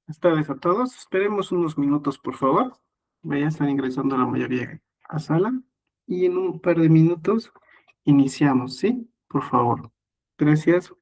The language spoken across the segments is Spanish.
Buenas tardes a todos. Esperemos unos minutos, por favor. Ya están ingresando la mayoría a sala. Y en un par de minutos iniciamos, ¿sí? Por favor. Gracias.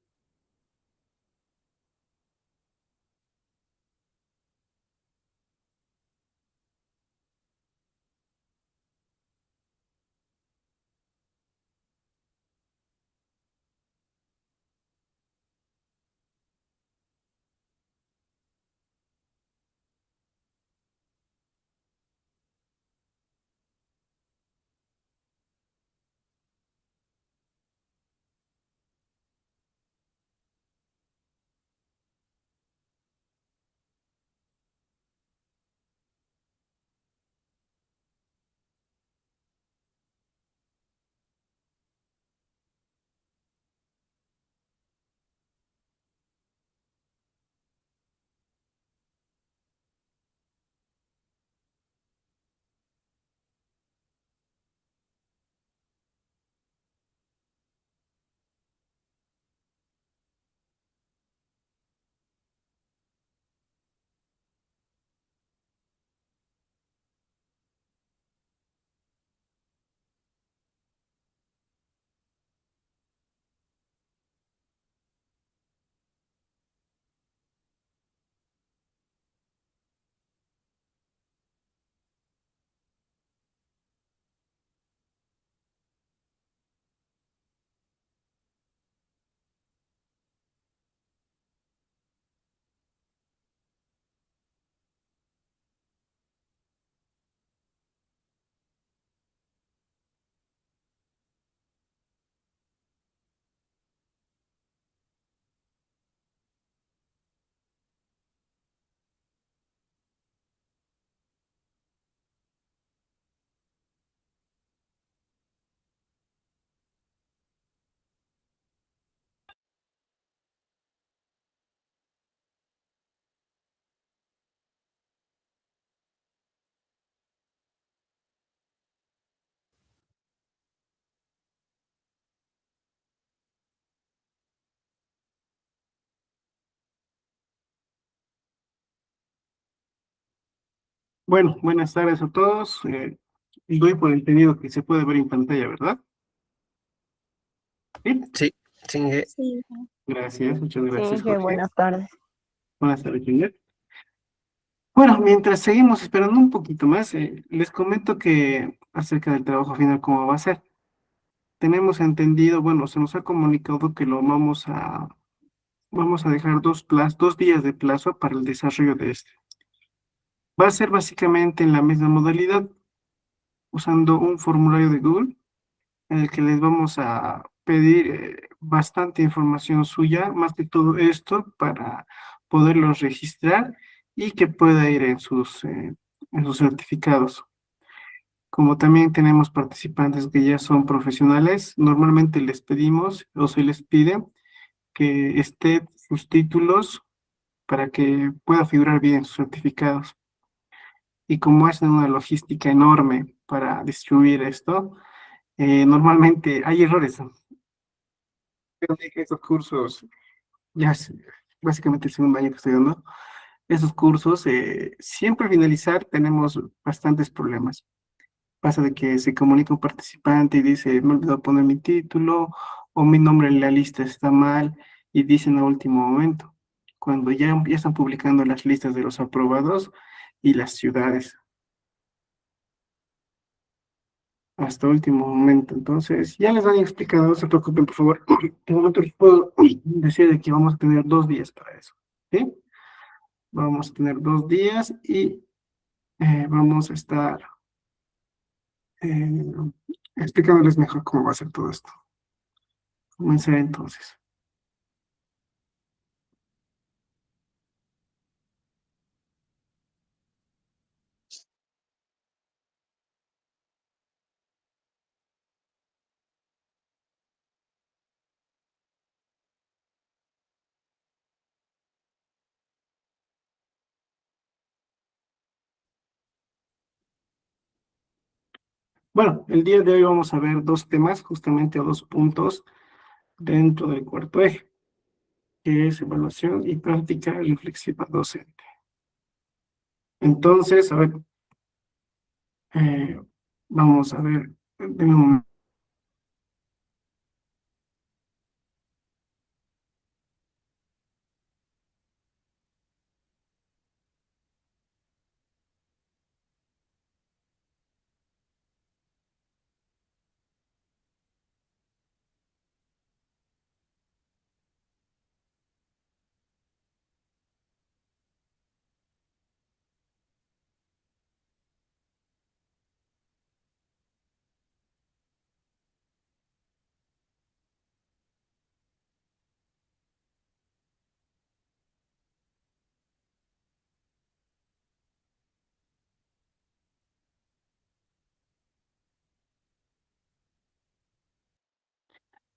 Bueno, buenas tardes a todos. Doy por entendido que se puede ver en pantalla, ¿verdad? Sí. Sí, sí, Sí, Gracias, muchas sí, gracias, que Jorge. buenas tardes. Buenas tardes, Juliet. Bueno, mientras seguimos esperando un poquito más, les comento que acerca del trabajo final, cómo va a ser. Tenemos entendido, bueno, se nos ha comunicado que lo vamos a dejar dos días de plazo para el desarrollo de este. Va a ser básicamente en la misma modalidad, usando un formulario de Google en el que les vamos a pedir bastante información suya, más que todo esto, para poderlos registrar y que pueda ir en sus certificados. Como también tenemos participantes que ya son profesionales, normalmente les pedimos o se les pide que estén sus títulos para que pueda figurar bien sus certificados. Y como hacen una logística enorme para distribuir esto, normalmente hay errores, ¿no? Pero de que estos cursos, ya es básicamente el segundo año que estoy dando, esos cursos, siempre al finalizar tenemos bastantes problemas. Pasa de que se comunica un participante y dice, me he olvidado poner mi título, o mi nombre en la lista está mal, y dicen a último momento, cuando ya están publicando las listas de los aprobados y las ciudades, hasta último momento. Entonces, ya les han explicado, no se preocupen, por favor. De momento les puedo decir de que vamos a tener 2 días para eso, ¿sí? Vamos a tener 2 días y vamos a estar eh, explicándoles mejor cómo va a ser todo esto. Comenzar entonces. Bueno, el día de hoy vamos a ver dos temas, justamente o dos puntos dentro del cuarto eje, que es evaluación y práctica reflexiva docente. Entonces, a ver, eh, vamos a ver, denme un momento.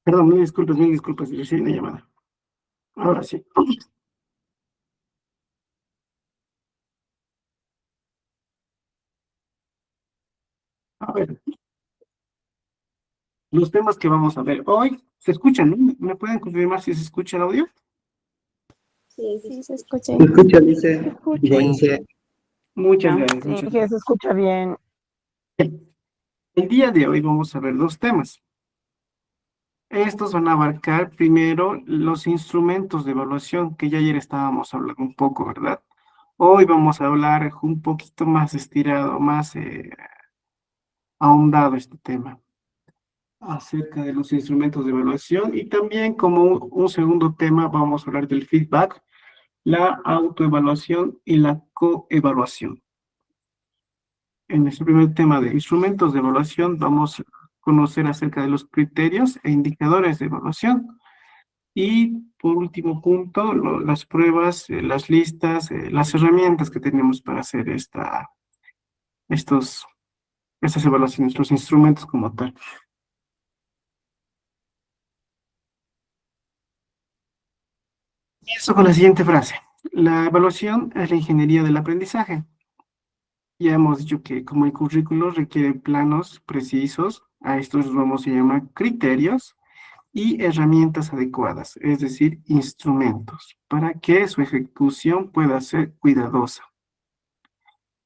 Perdón, mil disculpas, recibí una llamada. Ahora sí. A ver, los temas que vamos a ver hoy se escuchan, ¿no? ¿Me pueden confirmar si se escucha el audio? Sí, sí se escucha Se bien. escucha, dice, Se escucha. dice, Muchas gracias, Sí, muchas que se gracias. escucha bien. El día de hoy vamos a ver dos temas. Estos van a abarcar primero los instrumentos de evaluación, que ya ayer estábamos hablando un poco, ¿verdad? Hoy vamos a hablar un poquito más estirado, más ahondado este tema, acerca de los instrumentos de evaluación y también como un segundo tema vamos a hablar del feedback, la autoevaluación y la coevaluación. En este primer tema de instrumentos de evaluación vamos a conocer acerca de los criterios e indicadores de evaluación. Y por último punto, las pruebas, las listas, las herramientas que tenemos para hacer estos, estas evaluaciones, los instrumentos como tal. Y eso con la siguiente frase. La evaluación es la ingeniería del aprendizaje. Ya hemos dicho que como el currículo requiere planos precisos, a estos los vamos a llamar criterios y herramientas adecuadas, es decir, instrumentos, para que su ejecución pueda ser cuidadosa.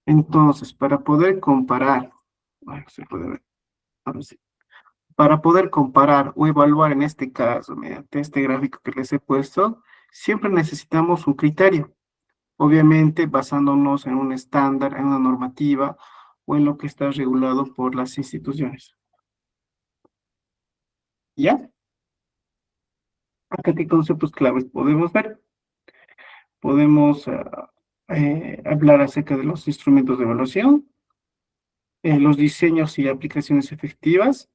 Entonces, para poder comparar, se puede ver, ahora sí. Para poder comparar o evaluar en este caso, mediante este gráfico que les he puesto, siempre necesitamos un criterio, obviamente basándonos en un estándar, en una normativa o en lo que está regulado por las instituciones. ¿Ya? Acá qué conceptos claves podemos ver. Podemos hablar acerca de los instrumentos de evaluación, los diseños y aplicaciones efectivas,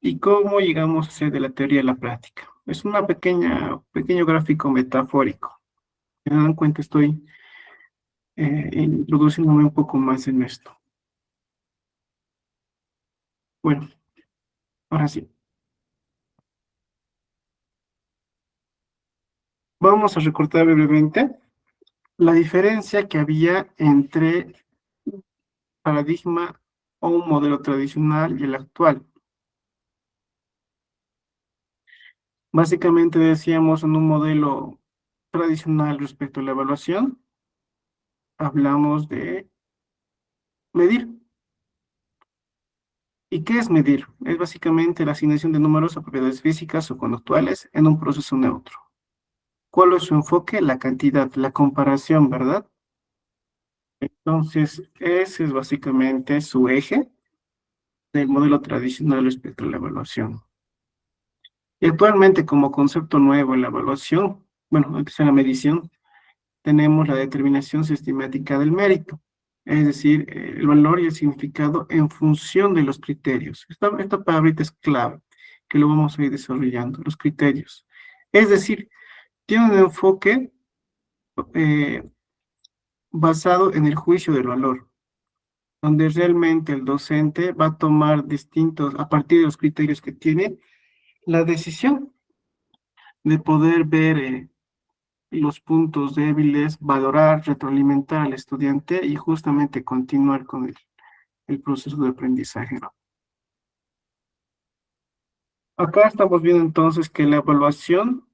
y cómo llegamos a hacer de la teoría a la práctica. Es una pequeño gráfico metafórico. Si se dan cuenta, estoy introduciéndome un poco más en esto. Bueno, ahora sí. Vamos a recortar brevemente la diferencia que había entre un paradigma o un modelo tradicional y el actual. Básicamente decíamos en un modelo tradicional respecto a la evaluación, hablamos de medir. ¿Y qué es medir? Es básicamente la asignación de números a propiedades físicas o conductuales en un proceso neutro. ¿Cuál es su enfoque? La cantidad, la comparación, ¿verdad? Entonces, ese es básicamente su eje del modelo tradicional respecto a la evaluación. Y actualmente, como concepto nuevo en la evaluación, bueno, que sea la medición, tenemos la determinación sistemática del mérito, es decir, el valor y el significado en función de los criterios. Esta palabrita es clave, que lo vamos a ir desarrollando, los criterios. Es decir, tiene un enfoque eh, basado en el juicio del valor, donde realmente el docente va a tomar distintos, a partir de los criterios que tiene, la decisión de poder ver los puntos débiles, valorar, retroalimentar al estudiante y justamente continuar con el proceso de aprendizaje, ¿no? Acá estamos viendo entonces que la evaluación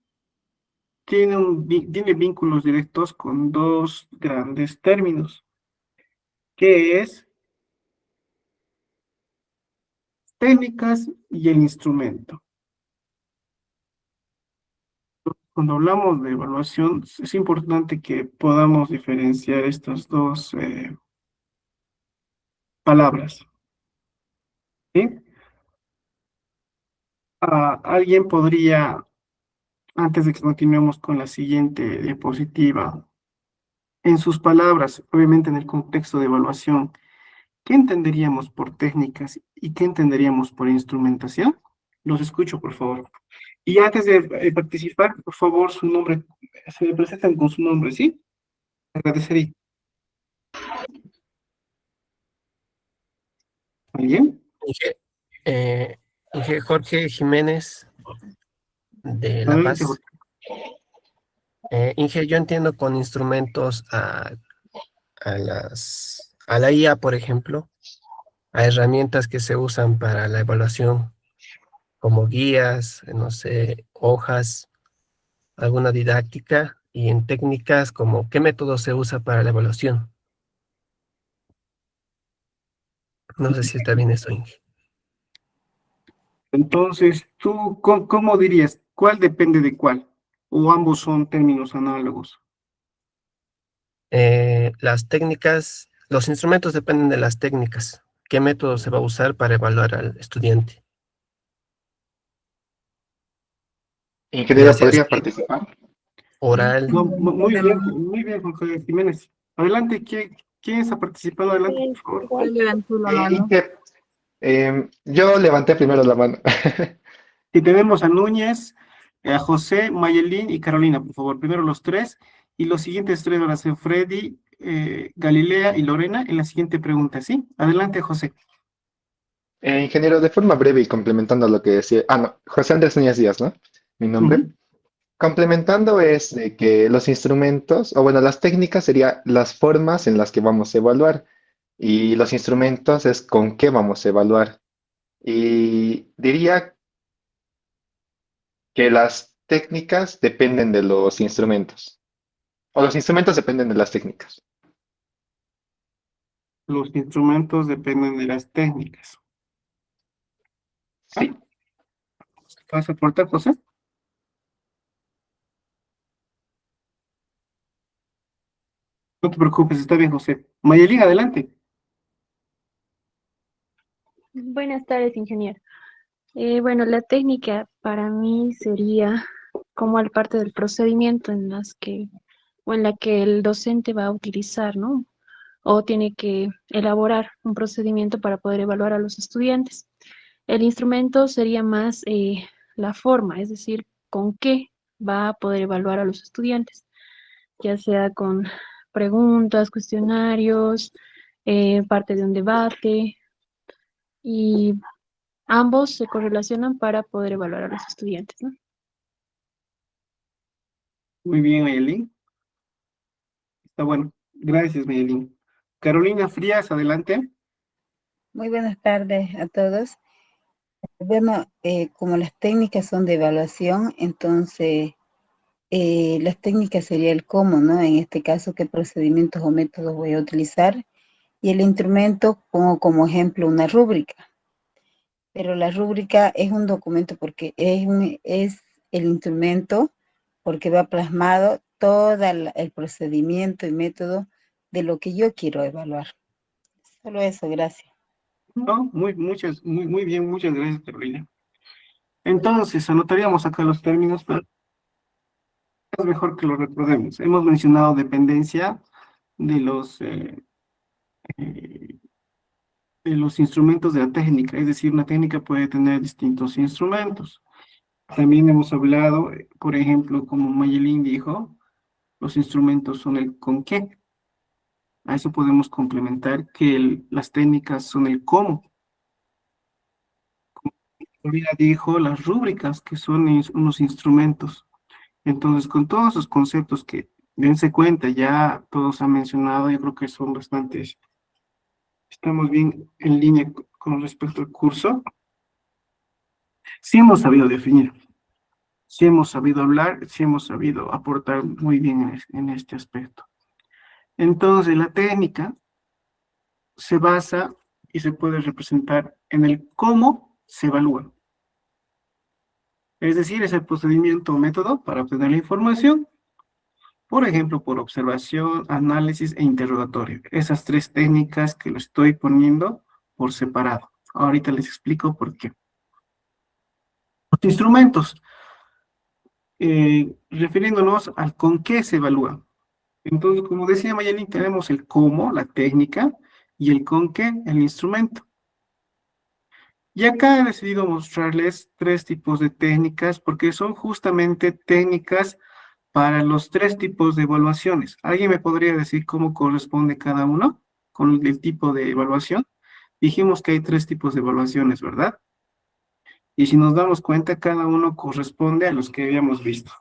tiene vínculos directos con dos grandes términos. que es técnicas y el instrumento. Cuando hablamos de evaluación, es importante que podamos diferenciar estas dos palabras. ¿Sí? Alguien podría, antes de que continuemos con la siguiente diapositiva, en sus palabras, obviamente en el contexto de evaluación, ¿qué entenderíamos por técnicas y qué entenderíamos por instrumentación? Los escucho, por favor. Y antes de participar, por favor, su nombre, se le presentan con su nombre, ¿sí? Agradecería. ¿Alguien? Inge, Inge Jorge Jiménez de La Adelante, Paz. Jorge. Inge, yo entiendo con instrumentos a la IA, por ejemplo, a herramientas que se usan para la evaluación, como guías, no sé, hojas, alguna didáctica, y en técnicas como qué método se usa para la evaluación. No sé si está bien eso, Inge. Entonces, ¿tú cómo dirías? ¿Cuál depende de cuál? ¿O ambos son términos análogos? Las técnicas, los instrumentos dependen de las técnicas. ¿Qué método se va a usar para evaluar al estudiante? Ya Ingeniero, sea ¿podría escrito, participar? oral. No, muy bien, Jorge Jiménez. Adelante, ¿quién está participando? Adelante, por favor. igual. Levantó la mano. Inge, yo levanté primero la mano. Y tenemos a Núñez, a José, Mayelín y Carolina, por favor. Primero los tres. Y los siguientes tres van a ser Freddy, Galilea y Lorena en la siguiente pregunta, ¿sí? Adelante, José. Ingeniero, de forma breve y complementando lo que decía, no, José Andrés Núñez Díaz, ¿no? Mi nombre. Ujú. Complementando es de que los instrumentos, o bueno, las técnicas serían las formas en las que vamos a evaluar y los instrumentos es con qué vamos a evaluar. Y diría que las técnicas dependen de los instrumentos, o los instrumentos dependen de las técnicas. Los instrumentos dependen de las técnicas. Sí. ¿Vas a aportar, José? No te preocupes, está bien, José. Mayelín, adelante. Buenas tardes, ingeniero. Bueno, la técnica para mí sería como al parte del procedimiento o en la que el docente va a utilizar, ¿no? O tiene que elaborar un procedimiento para poder evaluar a los estudiantes. El instrumento sería más la forma, es decir, con qué va a poder evaluar a los estudiantes, ya sea con preguntas, cuestionarios, parte de un debate, y ambos se correlacionan para poder evaluar a los estudiantes, ¿no? Muy bien, Mayelín. Está bueno. Gracias, Mayelín. Carolina Frías, adelante. Muy buenas tardes a todos. Bueno, como las técnicas son de evaluación, entonces las técnicas sería el cómo, ¿no? En este caso, qué procedimientos o métodos voy a utilizar. Y el instrumento pongo como ejemplo una rúbrica. Pero la rúbrica es un documento porque es el instrumento porque va plasmado todo el procedimiento y método de lo que yo quiero evaluar. Solo eso, gracias. No, muy bien, muchas gracias, Carolina. Entonces, anotaríamos acá los términos, pero es mejor que lo recordemos. Hemos mencionado dependencia de eh, de los instrumentos de la técnica, es decir, una técnica puede tener distintos instrumentos. También hemos hablado, por ejemplo, como Mayelín dijo, los instrumentos son el con qué. A eso podemos complementar que las técnicas son el cómo. Florida dijo las rúbricas, que son unos instrumentos. Entonces, con todos esos conceptos que dense cuenta, ya todos han mencionado, yo creo que son bastantes. Estamos bien en línea con respecto al curso. Sí hemos sabido definir, sí hemos sabido hablar, sí hemos sabido aportar muy bien en este aspecto. Entonces, la técnica se basa y se puede representar en el cómo se evalúa. Es decir, es el procedimiento o método para obtener la información, por ejemplo, por observación, análisis e interrogatorio. Esas tres técnicas que lo estoy poniendo por separado. Ahorita les explico por qué. Los instrumentos, refiriéndonos al con qué se evalúa. Entonces, como decía Mayelin, tenemos el cómo, la técnica, y el con qué, el instrumento. Y acá he decidido mostrarles tres tipos de técnicas porque son justamente técnicas para los tres tipos de evaluaciones. ¿Alguien me podría decir cómo corresponde cada uno con el tipo de evaluación? Dijimos que hay tres tipos de evaluaciones, ¿verdad? Y si nos damos cuenta, cada uno corresponde a los que habíamos visto.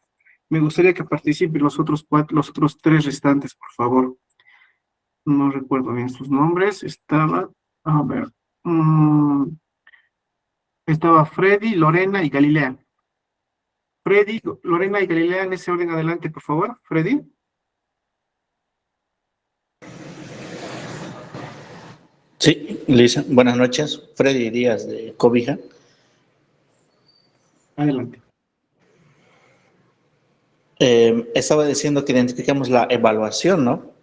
Me gustaría que participen los otros tres restantes, por favor. No recuerdo bien sus nombres. A ver, estaba Freddy, Lorena y Galilea. Freddy, Lorena y Galilea, en ese orden adelante, por favor. Freddy. Sí, Lisa, buenas noches. Freddy Díaz de Cobija. Adelante. Estaba diciendo que identificamos la evaluación, ¿no?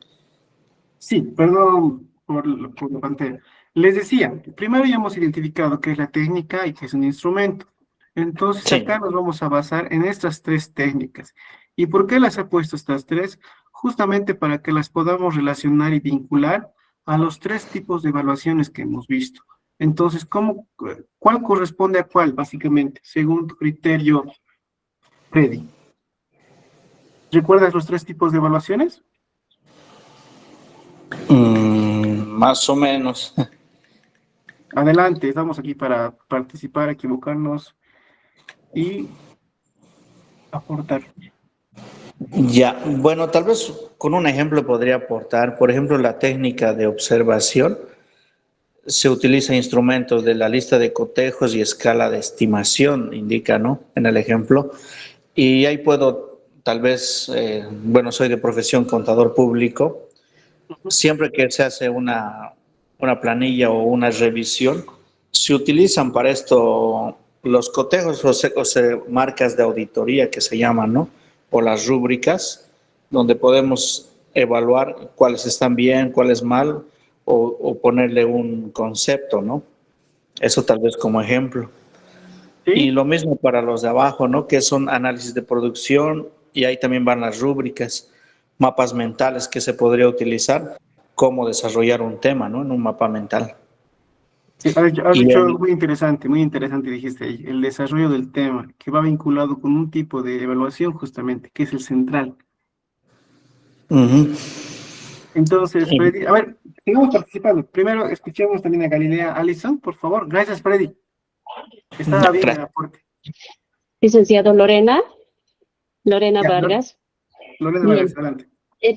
Sí, perdón por la pantalla. Les decía, primero ya hemos identificado qué es la técnica y qué es un instrumento. Entonces Sí. acá nos vamos a basar en estas tres técnicas. ¿Y por qué las he puesto estas tres? Justamente para que las podamos relacionar y vincular a los tres tipos de evaluaciones que hemos visto. Entonces, ¿cuál corresponde a cuál, básicamente, según tu criterio, Freddy? ¿Recuerdas los tres tipos de evaluaciones? Más o menos. Adelante, estamos aquí para participar, equivocarnos y aportar. Ya, bueno, tal vez con un ejemplo podría aportar. Por ejemplo, la técnica de observación. Se utiliza instrumentos de la lista de cotejos y escala de estimación, indica, ¿no? En el ejemplo. Y ahí puedo, tal vez, bueno, soy de profesión contador público. Siempre que se hace una planilla o una revisión, se utilizan para esto los cotejos marcas de auditoría que se llaman, ¿no? O las rúbricas, donde podemos evaluar cuáles están bien, cuáles mal, o ponerle un concepto, ¿no? Eso tal vez como ejemplo. Y ¿Sí? lo mismo para los de abajo, ¿no? Que son análisis de producción y ahí también van las rúbricas, mapas mentales que se podría utilizar, cómo desarrollar un tema, ¿no? En un mapa mental. Sí, has Y dicho algo el, muy interesante dijiste ahí, el desarrollo del tema, que va vinculado con un tipo de evaluación justamente, que es el central. uh-huh. Entonces, Freddy, a ver, sigamos participando. Primero escuchemos también a Galilea Allison, por favor. Gracias, Freddy. Estaba bien el aporte. Licenciado Lorena Ya, Vargas. Lorena Vargas, Bien, adelante.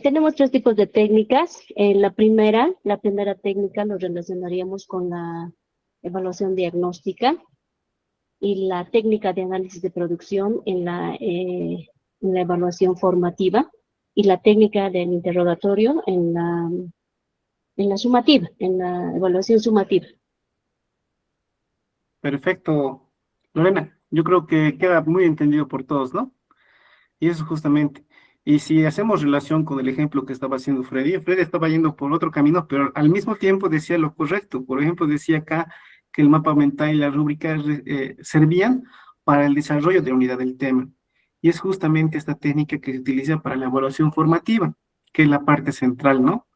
tenemos tres tipos de técnicas. La primera técnica lo relacionaríamos con la evaluación diagnóstica y la técnica de análisis de producción en la evaluación formativa y la técnica del interrogatorio en la sumativa, en la evaluación sumativa. Perfecto. Lorena, yo creo que queda muy entendido por todos, ¿no? Y eso justamente. Y si hacemos relación con el ejemplo que estaba haciendo Freddy, Freddy estaba yendo por otro camino, pero al mismo tiempo decía lo correcto. Por ejemplo, decía acá que el mapa mental y la rúbrica servían para el desarrollo de la unidad del tema. Y es justamente esta técnica que se utiliza para la evaluación formativa, que es la parte central, ¿no?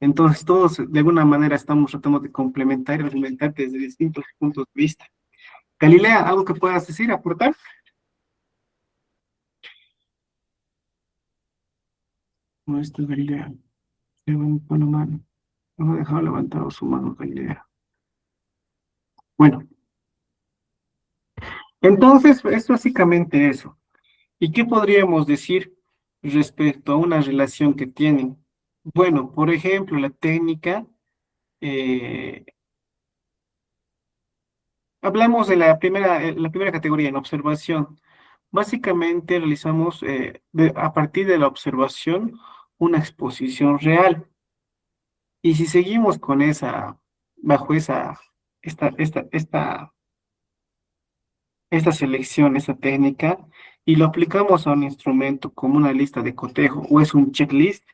Entonces, todos de alguna manera estamos tratando de complementar y argumentar desde distintos puntos de vista. Galilea, ¿algo que puedas decir, aportar? No, esto es Galilea. Levantó la mano. No ha dejado levantado su mano, Galilea. Bueno, entonces es básicamente eso. ¿Y qué podríamos decir respecto a una relación que tienen? Bueno, por ejemplo, la técnica, eh, hablamos de la primera categoría, en observación. Básicamente realizamos a partir de la observación una exposición real. Y si seguimos con esa, bajo esa, esta, esta, esta, esta selección, esta técnica, y lo aplicamos a un instrumento como una lista de cotejo o es un checklist,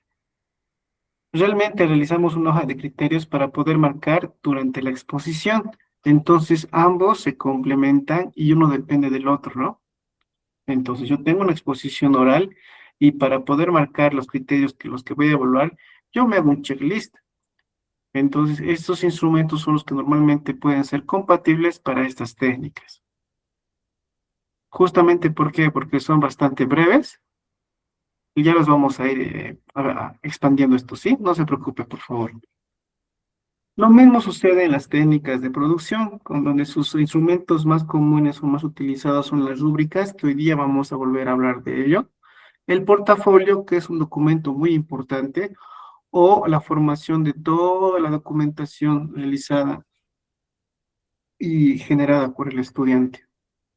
realmente realizamos una hoja de criterios para poder marcar durante la exposición. Entonces ambos se complementan y uno depende del otro, ¿no? Entonces yo tengo una exposición oral y para poder marcar los criterios que los que voy a evaluar, yo me hago un checklist. Entonces estos instrumentos son los que normalmente pueden ser compatibles para estas técnicas. Justamente ¿por qué? Porque son bastante breves y ya los vamos a ir expandiendo esto, ¿sí? No se preocupe, por favor. Lo mismo sucede en las técnicas de producción, con donde sus instrumentos más comunes o más utilizados son las rúbricas, que hoy día vamos a volver a hablar de ello. El portafolio, que es un documento muy importante, o la formación de toda la documentación realizada y generada por el estudiante.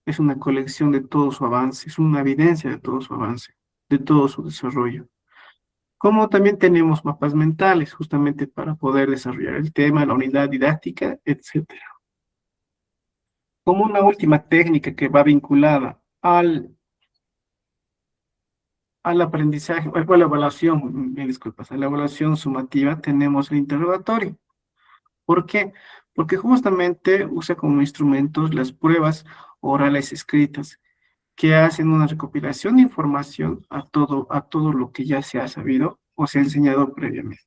Es una colección de todo su avance, es una evidencia de todo su avance, de todo su desarrollo. Como también tenemos mapas mentales, justamente para poder desarrollar el tema, la unidad didáctica, etcétera. Como una última técnica que va vinculada al aprendizaje, o a la evaluación, me disculpas, a la evaluación sumativa, tenemos el interrogatorio. ¿Por qué? Porque justamente usa como instrumentos las pruebas orales escritas, que hacen una recopilación de información a todo lo que ya se ha sabido o se ha enseñado previamente.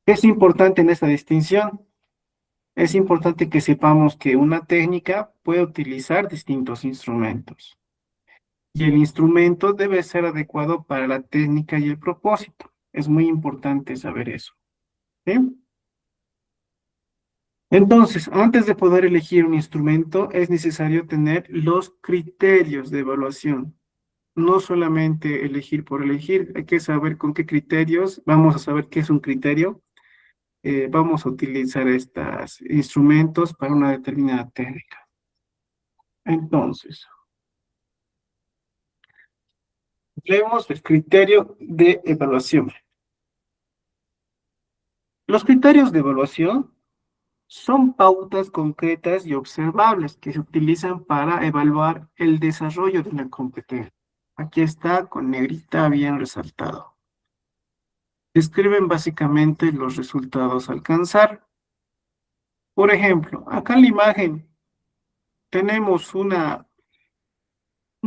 Es importante en esta distinción, es importante que sepamos que una técnica puede utilizar distintos instrumentos y el instrumento debe ser adecuado para la técnica y el propósito. Es muy importante saber eso, ¿sí? Entonces, antes de poder elegir un instrumento, es necesario tener los criterios de evaluación. No solamente elegir por elegir, hay que saber con qué criterios, vamos a saber qué es un criterio, vamos a utilizar estos instrumentos para una determinada técnica. Entonces, leemos el criterio de evaluación. Los criterios de evaluación son pautas concretas y observables que se utilizan para evaluar el desarrollo de una competencia. Aquí está con negrita bien resaltado. Describen básicamente los resultados a alcanzar. Por ejemplo, acá en la imagen tenemos un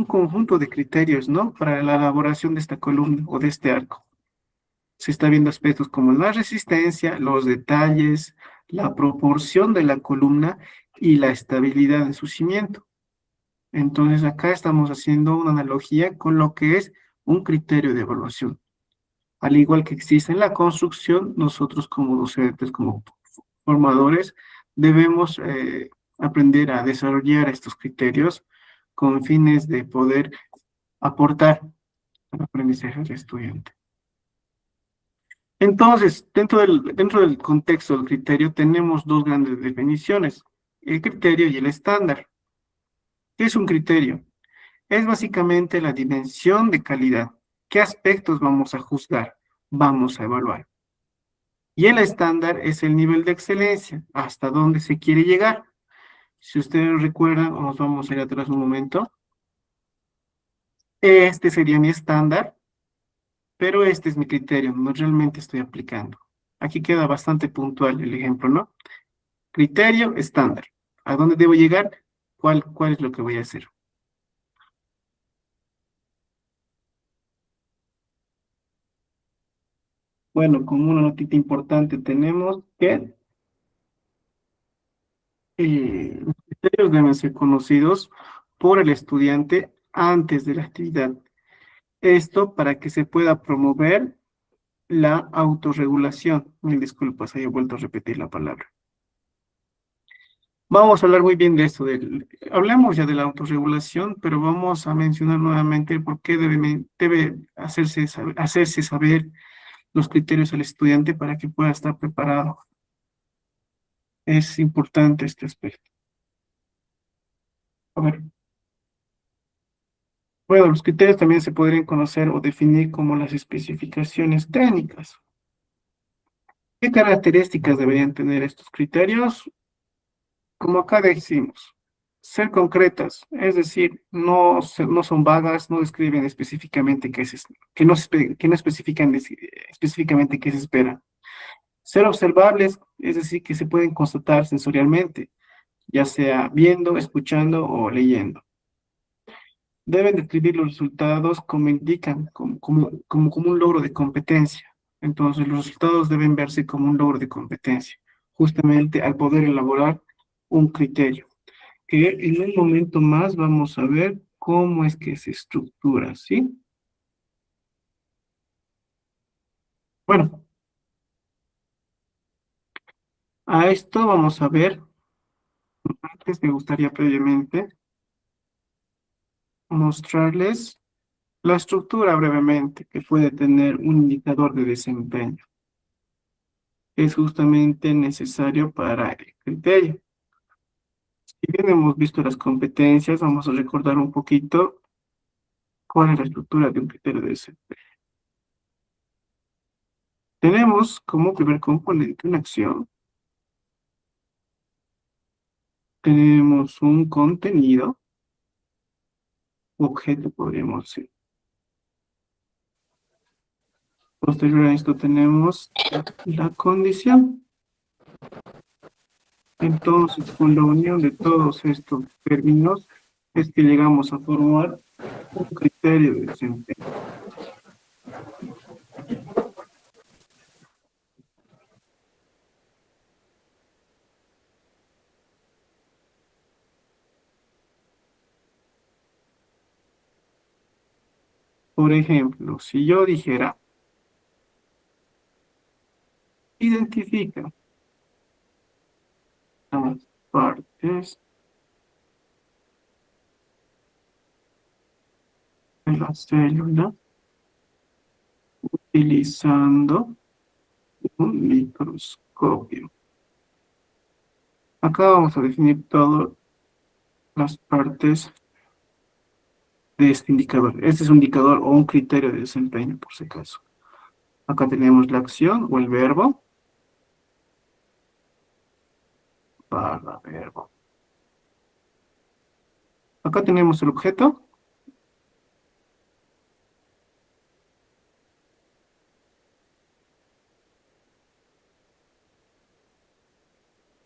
conjunto de criterios, ¿no? Para la elaboración de esta columna o de este arco. Se está viendo aspectos como la resistencia, los detalles, la proporción de la columna y la estabilidad de su cimiento. Entonces acá estamos haciendo una analogía con lo que es un criterio de evaluación. Al igual que existe en la construcción, nosotros como docentes, como formadores, debemos aprender a desarrollar estos criterios con fines de poder aportar al aprendizaje del estudiante. Entonces, dentro del contexto del criterio tenemos dos grandes definiciones, el criterio y el estándar. ¿Qué es un criterio? Es básicamente la dimensión de calidad. ¿Qué aspectos vamos a juzgar? Vamos a evaluar. Y el estándar es el nivel de excelencia, hasta dónde se quiere llegar. Si ustedes recuerdan, o nos vamos a ir atrás un momento, este sería mi estándar, pero este es mi criterio, no realmente estoy aplicando. Aquí queda bastante puntual el ejemplo, ¿no? Criterio, estándar. ¿A dónde debo llegar? ¿Cuál es lo que voy a hacer? Bueno, como una notita importante tenemos que los criterios deben ser conocidos por el estudiante antes de la actividad. Esto para que se pueda promover la autorregulación. Mil disculpas, he vuelto a repetir la palabra. Vamos a hablar muy bien de esto. Hablamos ya de la autorregulación, pero vamos a mencionar nuevamente el por qué debe hacerse saber los criterios al estudiante para que pueda estar preparado. Es importante este aspecto. A ver. Bueno, los criterios también se podrían conocer o definir como las especificaciones técnicas. ¿Qué características deberían tener estos criterios? Como acá decimos, ser concretas, es decir, no son vagas, no describen específicamente qué es, que no especifican específicamente qué se espera. Ser observables, es decir, que se pueden constatar sensorialmente, ya sea viendo, escuchando o leyendo. Deben describir los resultados como indican, como un logro de competencia. Entonces, los resultados deben verse como un logro de competencia, justamente al poder elaborar un criterio, que en un momento más vamos a ver cómo es que se estructura, ¿sí? Bueno, a esto vamos a ver, antes me gustaría previamente mostrarles la estructura brevemente que puede tener un indicador de desempeño. Es justamente necesario para el criterio. Si bien hemos visto las competencias, vamos a recordar un poquito cuál es la estructura de un criterio de desempeño. Tenemos como primer componente una acción. Tenemos un contenido, objeto podríamos decir. Posterior a esto tenemos la condición. Entonces, con la unión de todos estos términos, es que llegamos a formar un criterio de desempeño. Por ejemplo, si yo dijera, identifica las partes de la célula utilizando un microscopio. Acá vamos a definir todas las partes de este indicador. Este es un indicador o un criterio de desempeño, por si acaso. Acá tenemos la acción o el verbo. Barra verbo. Acá tenemos el objeto.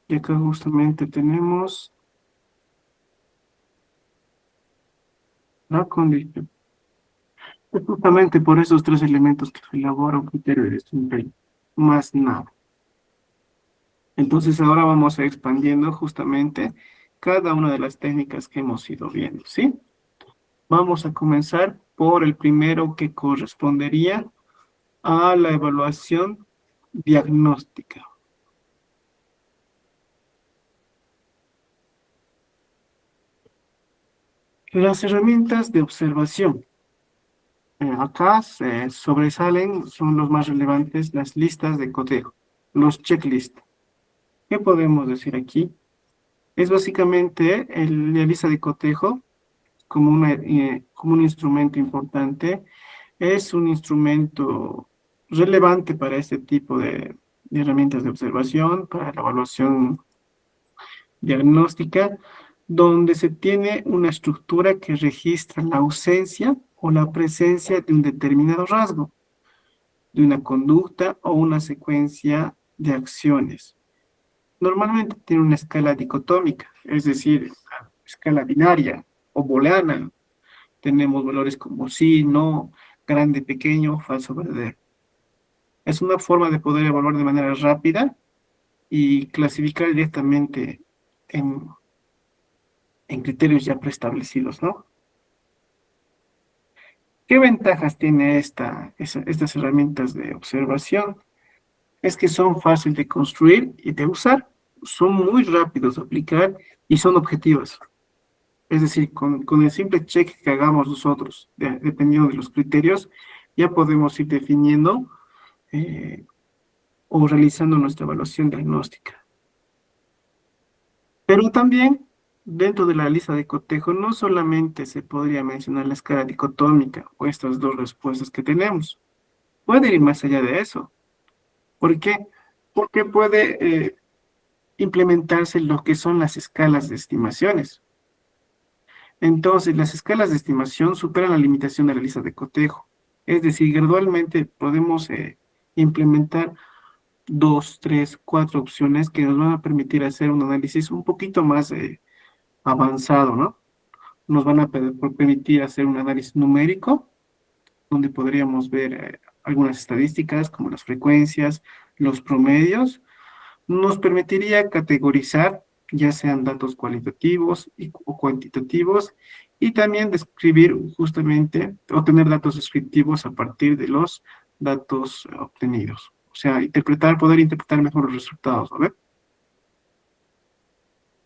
Y acá justamente tenemos la condición. Es justamente por esos tres elementos que se elabora un criterio de desempeño. Más nada. Entonces ahora vamos a ir expandiendo justamente cada una de las técnicas que hemos ido viendo, ¿sí? Vamos a comenzar por el primero que correspondería a la evaluación diagnóstica. Las herramientas de observación. Acá se sobresalen, son los más relevantes, las listas de cotejo, los checklists. ¿Qué podemos decir aquí? Es básicamente la lista de cotejo como un instrumento importante. Es un instrumento relevante para este tipo de herramientas de observación, para la evaluación diagnóstica, donde se tiene una estructura que registra la ausencia o la presencia de un determinado rasgo, de una conducta o una secuencia de acciones. Normalmente tiene una escala dicotómica, es decir, escala binaria o booleana. Tenemos valores como sí, no, grande, pequeño, falso, verdadero. Es una forma de poder evaluar de manera rápida y clasificar directamente en criterios ya preestablecidos, ¿no? ¿Qué ventajas tiene estas herramientas de observación? Es que son fáciles de construir y de usar, son muy rápidos de aplicar y son objetivas. Es decir, con el simple check que hagamos nosotros, dependiendo de los criterios, ya podemos ir definiendo o realizando nuestra evaluación diagnóstica. Pero también dentro de la lista de cotejo no solamente se podría mencionar la escala dicotómica o estas dos respuestas que tenemos. Puede ir más allá de eso. ¿Por qué? Porque puede implementarse lo que son las escalas de estimaciones. Entonces, las escalas de estimación superan la limitación de la lista de cotejo. Es decir, gradualmente podemos implementar 2, 3, 4 opciones que nos van a permitir hacer un análisis un poquito más avanzado, ¿no? Nos van a permitir hacer un análisis numérico, donde podríamos ver algunas estadísticas como las frecuencias, los promedios. Nos permitiría categorizar, ya sean datos cualitativos o cuantitativos, y también describir justamente, obtener datos descriptivos a partir de los datos obtenidos. O sea, poder interpretar mejor los resultados, ¿no?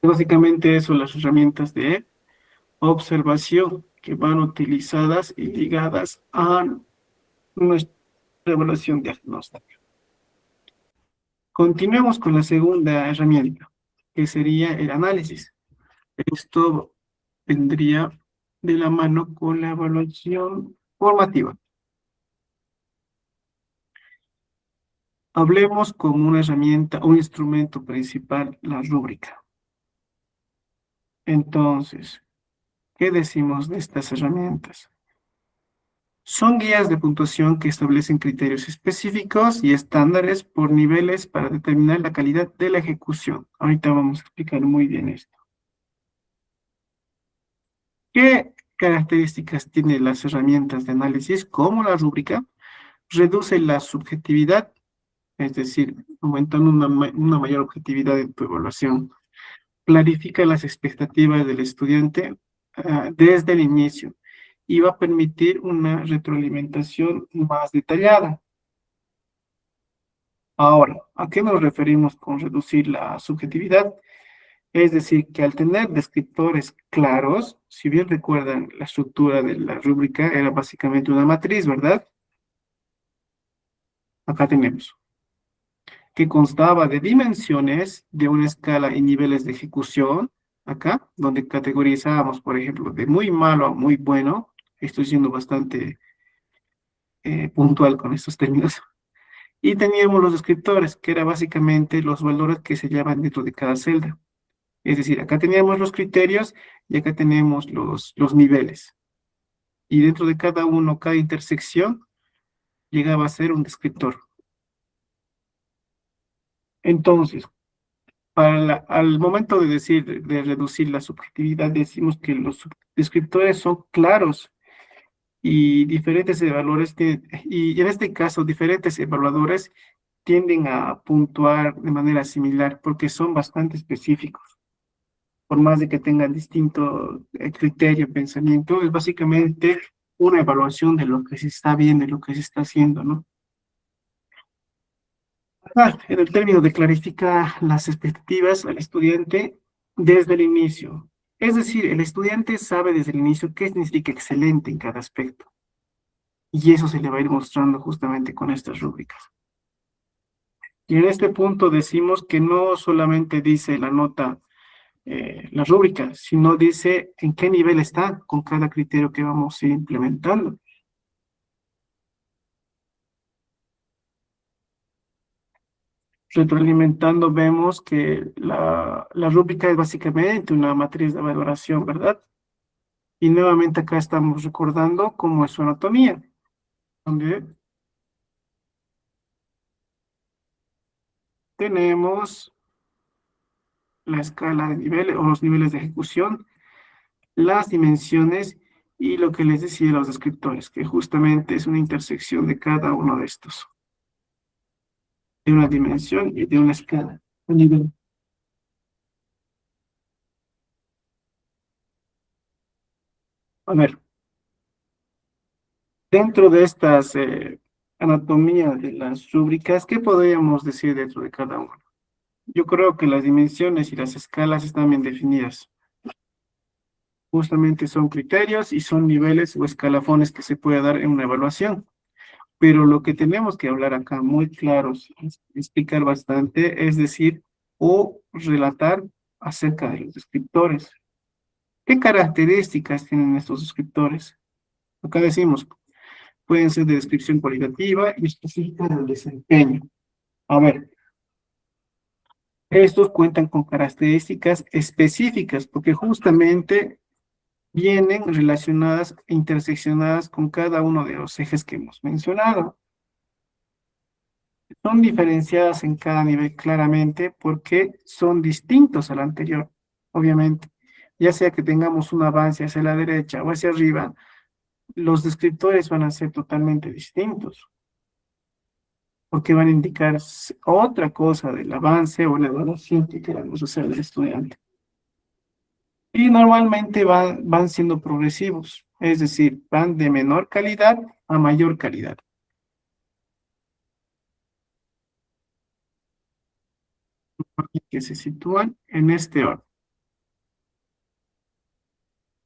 Básicamente eso, las herramientas de observación que van utilizadas y ligadas a nuestra evaluación diagnóstica. Continuemos con la segunda herramienta, que sería el análisis. Esto vendría de la mano con la evaluación formativa. Hablemos como una herramienta, un instrumento principal, la rúbrica. Entonces, ¿qué decimos de estas herramientas? Son guías de puntuación que establecen criterios específicos y estándares por niveles para determinar la calidad de la ejecución. Ahorita vamos a explicar muy bien esto. ¿Qué características tienen las herramientas de análisis como la rúbrica? Reduce la subjetividad, es decir, aumentando una mayor objetividad en tu evaluación. Clarifica las expectativas del estudiante desde el inicio y va a permitir una retroalimentación más detallada. Ahora, ¿a qué nos referimos con reducir la subjetividad? Es decir, que al tener descriptores claros, si bien recuerdan la estructura de la rúbrica, era básicamente una matriz, ¿verdad? Acá tenemos, que constaba de dimensiones de una escala y niveles de ejecución, acá, donde categorizábamos, por ejemplo, de muy malo a muy bueno. Estoy siendo bastante puntual con estos términos. Y teníamos los descriptores, que eran básicamente los valores que se llaman dentro de cada celda. Es decir, acá teníamos los criterios y acá tenemos los niveles. Y dentro de cada uno, cada intersección, llegaba a ser un descriptor. Entonces, al momento de decir, de reducir la subjetividad, decimos que los descriptores son claros y diferentes evaluadores, y en este caso, diferentes evaluadores tienden a puntuar de manera similar porque son bastante específicos. Por más de que tengan distinto criterio, pensamiento, es básicamente una evaluación de lo que se está viendo y lo que se está haciendo, ¿no? En el término de clarificar las expectativas al estudiante desde el inicio. Es decir, el estudiante sabe desde el inicio qué significa excelente en cada aspecto. Y eso se le va a ir mostrando justamente con estas rúbricas. Y en este punto decimos que no solamente dice la nota, la rúbrica, sino dice en qué nivel está con cada criterio que vamos a ir implementando. Retroalimentando vemos que la rúbrica es básicamente una matriz de valoración, ¿verdad? Y nuevamente acá estamos recordando cómo es su anatomía, donde tenemos la escala de niveles o los niveles de ejecución, las dimensiones y lo que les decía los descriptores, que justamente es una intersección de cada uno de estos, de una dimensión y de una escala, un nivel. A ver, dentro de estas anatomías de las rúbricas, ¿qué podríamos decir dentro de cada uno? Yo creo que las dimensiones y las escalas están bien definidas. Justamente son criterios y son niveles o escalafones que se puede dar en una evaluación. Pero lo que tenemos que hablar acá muy claros, explicar bastante, es decir, o relatar acerca de los descriptores. ¿Qué características tienen estos descriptores? Acá decimos, pueden ser de descripción cualitativa y específica del desempeño. A ver, estos cuentan con características específicas porque justamente vienen relacionadas e interseccionadas con cada uno de los ejes que hemos mencionado. Son diferenciadas en cada nivel claramente porque son distintos al anterior, obviamente. Ya sea que tengamos un avance hacia la derecha o hacia arriba, los descriptores van a ser totalmente distintos, porque van a indicar otra cosa del avance o la evaluación que queramos hacer del estudiante. Y normalmente van siendo progresivos, es decir, van de menor calidad a mayor calidad. Que se sitúan en este orden,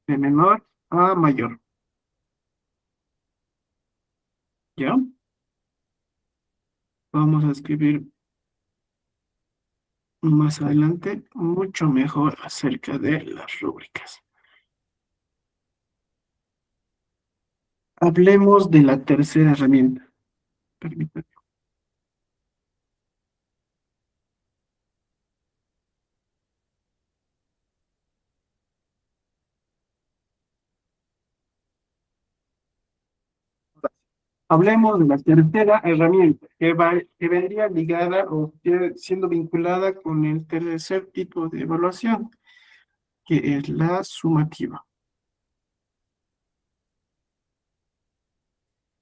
de menor a mayor. ¿Ya? Vamos a escribir más adelante mucho mejor acerca de las rúbricas. Hablemos de la tercera herramienta. Permítanme. Hablemos de la tercera herramienta que vendría ligada o siendo vinculada con el tercer tipo de evaluación, que es la sumativa.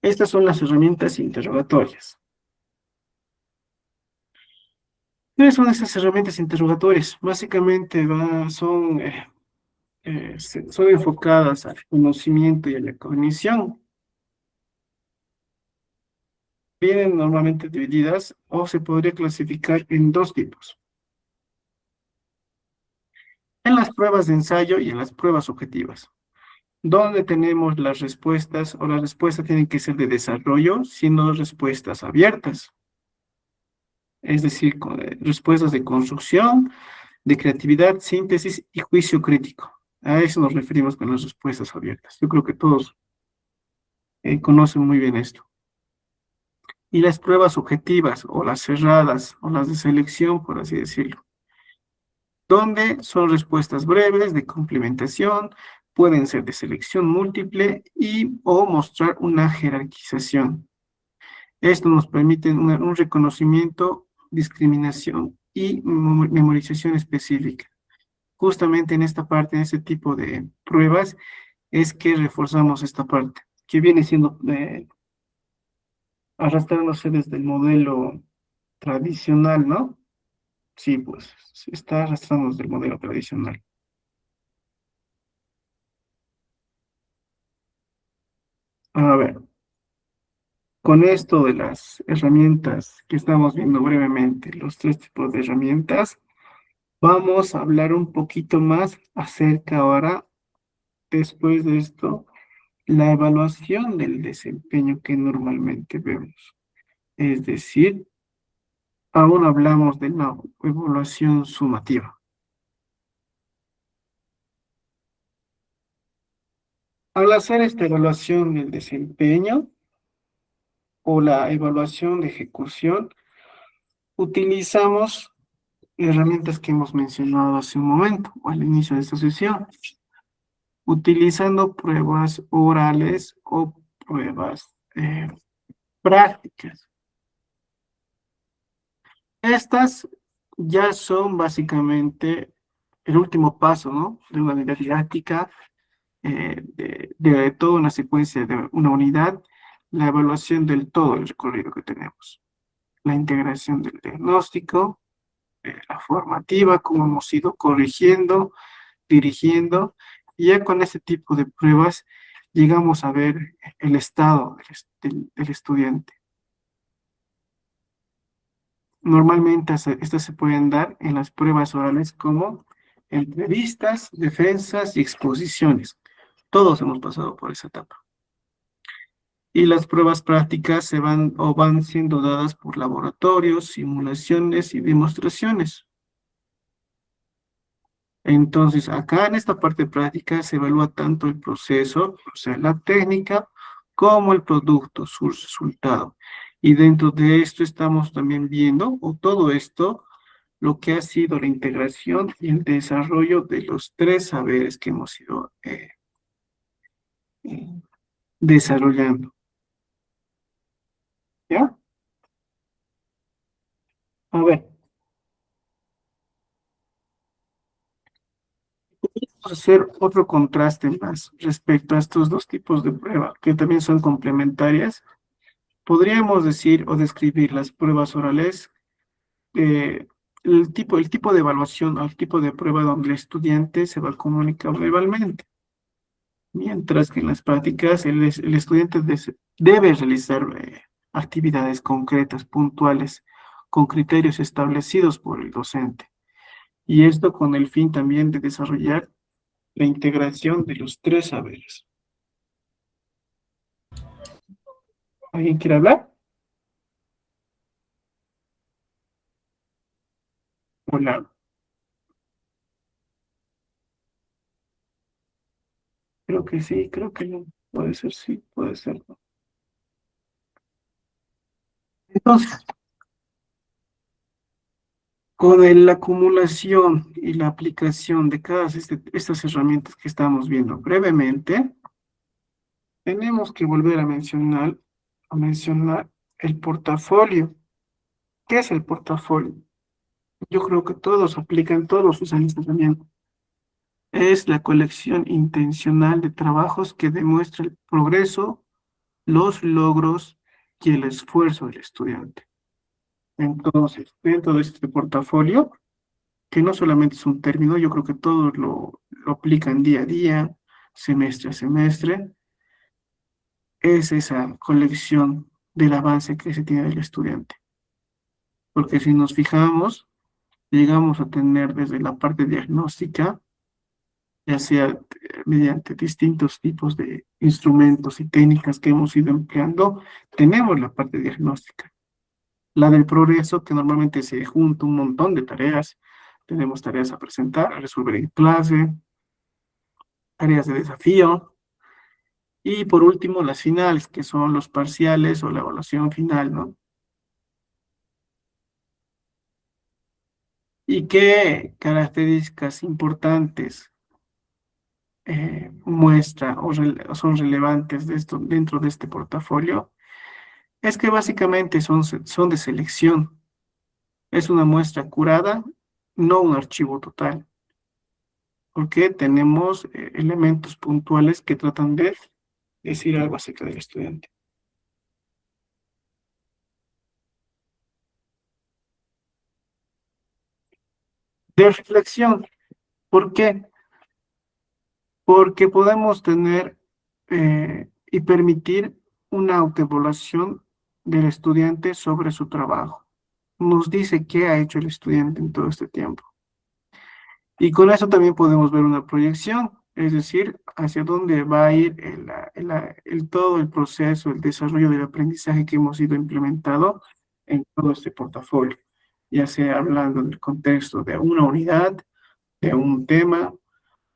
Estas son las herramientas interrogatorias. ¿Cuáles son esas herramientas interrogatorias? Básicamente son enfocadas al conocimiento y a la cognición. Vienen normalmente divididas o se podría clasificar en dos tipos. En las pruebas de ensayo y en las pruebas objetivas, donde tenemos las respuestas o las respuestas tienen que ser de desarrollo, siendo respuestas abiertas. Es decir, respuestas de construcción, de creatividad, síntesis y juicio crítico. A eso nos referimos con las respuestas abiertas. Yo creo que todos conocen muy bien esto. Y las pruebas objetivas o las cerradas o las de selección, por así decirlo, donde son respuestas breves de complementación, pueden ser de selección múltiple o mostrar una jerarquización. Esto nos permite un reconocimiento, discriminación y memorización específica. Justamente en esta parte, en este tipo de pruebas, es que reforzamos esta parte, que viene siendo arrastrándose desde el modelo tradicional, ¿no? Sí, pues, se está arrastrando desde el modelo tradicional. A ver, con esto de las herramientas que estamos viendo brevemente, los tres tipos de herramientas, vamos a hablar un poquito más acerca ahora, después de esto, la evaluación del desempeño que normalmente vemos. Es decir, aún hablamos de la evaluación sumativa. Al hacer esta evaluación del desempeño o la evaluación de ejecución, utilizamos herramientas que hemos mencionado hace un momento o al inicio de esta sesión, utilizando pruebas orales o pruebas prácticas. Estas ya son básicamente el último paso, ¿no? De una unidad didáctica, de toda una secuencia de una unidad, la evaluación del todo el recorrido que tenemos, la integración del diagnóstico, la formativa, cómo hemos ido corrigiendo, dirigiendo, y ya con este tipo de pruebas llegamos a ver el estado del estudiante. Normalmente estas se pueden dar en las pruebas orales como entrevistas, defensas y exposiciones. Todos hemos pasado por esa etapa. Y las pruebas prácticas van siendo dadas por laboratorios, simulaciones y demostraciones. Entonces, acá en esta parte práctica se evalúa tanto el proceso, o sea, la técnica, como el producto, su resultado. Y dentro de esto estamos también viendo, o todo esto, lo que ha sido la integración y el desarrollo de los tres saberes que hemos ido eh, desarrollando. ¿Ya? A ver, vamos a hacer otro contraste más respecto a estos dos tipos de prueba, que también son complementarias. Podríamos decir o describir las pruebas orales, eh, el tipo de evaluación o el tipo de prueba donde el estudiante se va a comunicar verbalmente, mientras que en las prácticas el estudiante debe realizar actividades concretas, puntuales, con criterios establecidos por el docente. Y esto con el fin también de desarrollar la integración de los tres saberes. ¿Alguien quiere hablar? Hola. Creo que sí, creo que no. Puede ser sí, puede ser no. Entonces, con la acumulación y la aplicación de estas herramientas que estamos viendo brevemente, tenemos que volver a mencionar el portafolio. ¿Qué es el portafolio? Yo creo que todos aplican, todos usan esto también. Es la colección intencional de trabajos que demuestra el progreso, los logros y el esfuerzo del estudiante. Entonces, dentro de este portafolio, que no solamente es un término, yo creo que todos lo aplican día a día, semestre a semestre, es esa colección del avance que se tiene del estudiante. Porque si nos fijamos, llegamos a tener desde la parte diagnóstica, ya sea mediante distintos tipos de instrumentos y técnicas que hemos ido empleando, tenemos la parte diagnóstica. La del progreso, que normalmente se junta un montón de tareas. Tenemos tareas a presentar, a resolver en clase, tareas de desafío. Y por último, las finales, que son los parciales o la evaluación final, ¿no? ¿Y qué características importantes muestra o son relevantes de esto, dentro de este portafolio? Es que básicamente son de selección. Es una muestra curada, no un archivo total, porque tenemos elementos puntuales que tratan de decir algo acerca del estudiante. De reflexión, ¿por qué? Porque podemos tener y permitir una autoevaluación del estudiante sobre su trabajo. Nos dice qué ha hecho el estudiante en todo este tiempo. Y con eso también podemos ver una proyección, es decir, hacia dónde va a ir todo el proceso, el desarrollo del aprendizaje que hemos ido implementado en todo este portafolio, ya sea hablando del contexto de una unidad, de un tema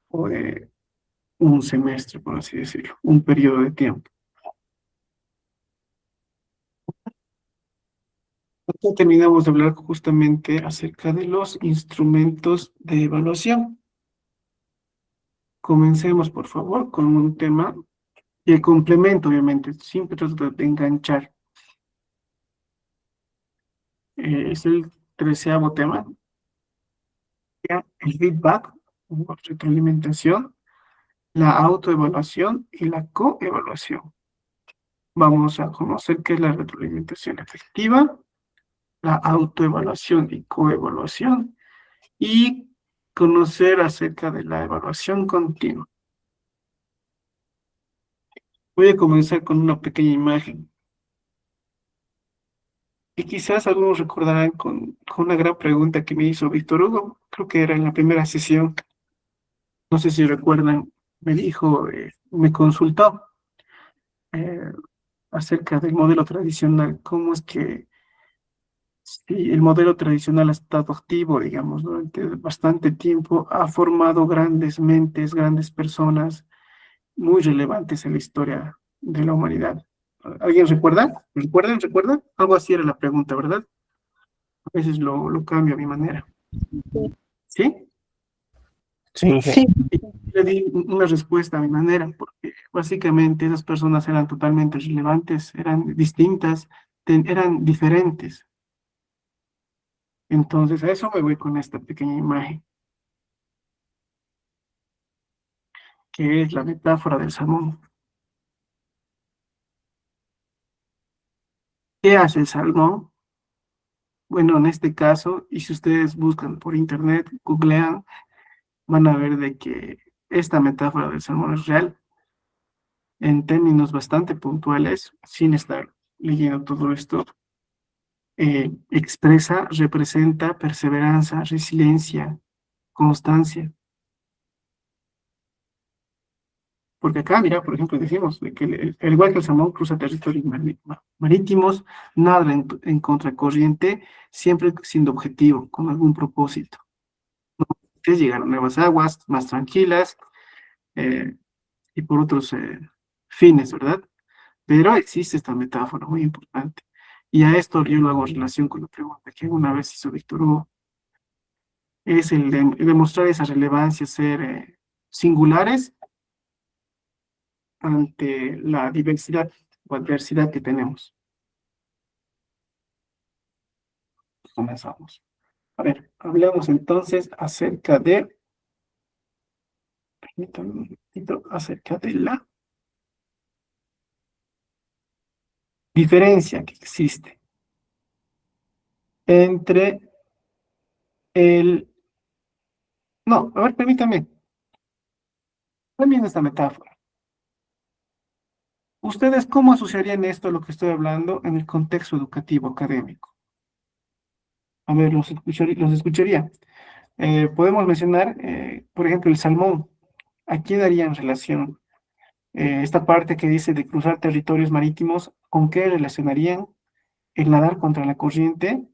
o de un semestre, por así decirlo, un periodo de tiempo. Aquí terminamos de hablar justamente acerca de los instrumentos de evaluación. Comencemos, por favor, con un tema y el complemento, obviamente, siempre trato de enganchar. Es el 13º tema, ya, el feedback, o retroalimentación, la autoevaluación y la coevaluación. Vamos a conocer qué es la retroalimentación efectiva, la autoevaluación y coevaluación, y conocer acerca de la evaluación continua. Voy a comenzar con una pequeña imagen. Y quizás algunos recordarán con una gran pregunta que me hizo Víctor Hugo, creo que era en la primera sesión, no sé si recuerdan, me dijo, me consultó eh, acerca del modelo tradicional, cómo es que Sí, el modelo tradicional ha estado activo, digamos, durante bastante tiempo, ha formado grandes mentes, grandes personas muy relevantes en la historia de la humanidad. ¿Alguien recuerda? ¿Recuerdan? ¿Recuerdan? Algo así era la pregunta, ¿verdad? A veces lo cambio a mi manera. ¿Sí? Sí, Sí, Y le di una respuesta a mi manera, porque básicamente esas personas eran totalmente relevantes, eran distintas, eran diferentes. Entonces, a eso me voy con esta pequeña imagen, que es la metáfora del salmón. ¿Qué hace el salmón? Bueno, en este caso, y si ustedes buscan por internet, googlean, van a ver de que esta metáfora del salmón es real, en términos bastante puntuales, sin estar leyendo todo esto. Expresa, representa perseverancia, resiliencia, constancia. Porque acá, mira, por ejemplo, decimos de que al igual que el salmón cruza territorios marítimos, nada en contracorriente, siempre siendo objetivo, con algún propósito. Es llegar a nuevas aguas, más tranquilas, eh, y por otros fines, ¿verdad? Pero existe esta metáfora muy importante. Y a esto yo lo hago en relación con la pregunta que una vez hizo Víctor Hugo, es el de demostrar esa relevancia, ser singulares ante la diversidad o adversidad que tenemos. Comenzamos. A ver, hablemos entonces acerca de, permítanme un momentito, acerca de la diferencia que existe entre el... No, a ver, permítame, también esta metáfora. ¿Ustedes cómo asociarían esto a lo que estoy hablando en el contexto educativo académico? A ver, los escucharía. Podemos mencionar, por ejemplo, el salmón. ¿A quién haría en relación? Esta parte que dice de cruzar territorios marítimos, ¿con qué relacionarían el nadar contra la corriente?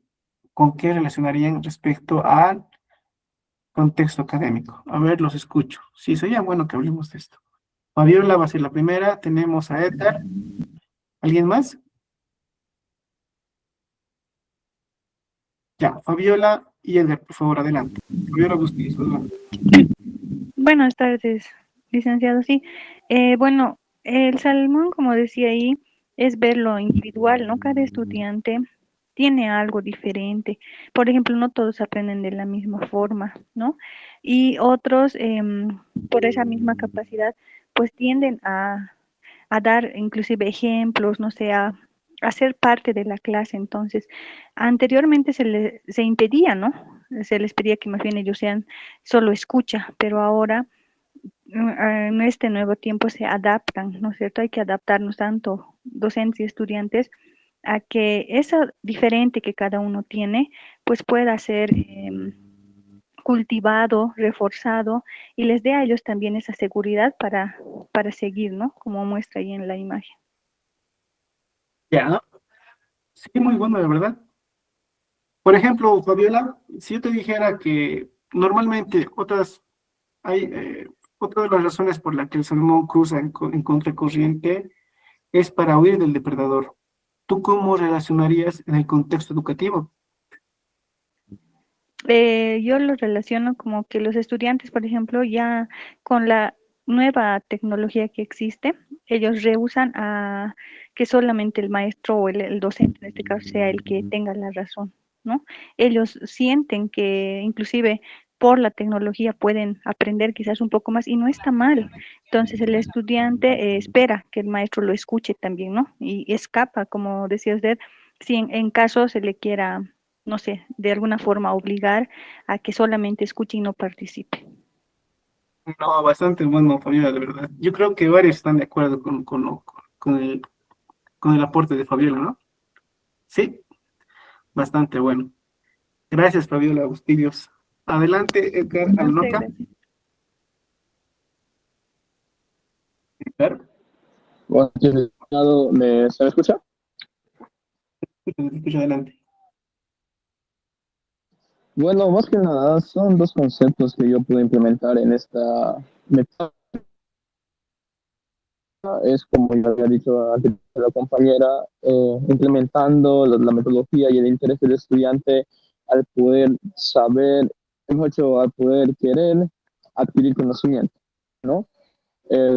¿Con qué relacionarían respecto al contexto académico? A ver, los escucho. Sí, sería bueno que hablemos de esto. Fabiola va a ser la primera. Tenemos a Edgar. ¿Alguien más? Ya, Fabiola y Edgar, por favor, adelante. Fabiola Bustillos, adelante. Buenas tardes, licenciado. Sí, bueno, el salmón, como decía ahí, es ver lo individual, ¿no? Cada estudiante tiene algo diferente. Por ejemplo, no todos aprenden de la misma forma, ¿no? Y otros, por esa misma capacidad, pues tienden a dar inclusive ejemplos, no sé, a ser parte de la clase. Entonces, anteriormente se impedía, ¿no? Se les pedía que más bien ellos sean solo escucha, pero ahora en este nuevo tiempo se adaptan, ¿no es cierto? Hay que adaptarnos tanto docentes y estudiantes a que eso diferente que cada uno tiene, pues pueda ser cultivado, reforzado y les dé a ellos también esa seguridad para seguir, ¿no? Como muestra ahí en la imagen. Ya, sí, muy bueno, de verdad. Por ejemplo, Fabiola, si yo te dijera que normalmente hay, otra de las razones por la que el salmón cruza en contracorriente es para huir del depredador. ¿Tú cómo relacionarías en el contexto educativo? Yo lo relaciono como que los estudiantes, por ejemplo, ya con la nueva tecnología que existe, ellos rehusan a que solamente el maestro o el docente en este caso sea el que tenga la razón, ¿no? Ellos sienten que inclusive por la tecnología pueden aprender quizás un poco más y no está mal. Entonces el estudiante espera que el maestro lo escuche también, ¿no? Y escapa, como decía usted, si en caso se le quiera no sé, de alguna forma obligar a que solamente escuche y no participe. No, bastante bueno, Fabiola, de verdad. Yo creo que varios están de acuerdo con el aporte de Fabiola, ¿no? Sí, bastante bueno. Gracias, Fabiola Bustillos. Adelante, Edgar Muchas Alnoca. gracias. Edgar, Bueno, licenciado, ¿se me escucha? escucha adelante. Bueno, más que nada son dos conceptos que yo puedo implementar en esta metáfora. Es como ya había dicho antes la compañera, implementando la metodología y el interés del estudiante al poder saber, mejor dicho, al poder querer adquirir conocimiento, ¿no?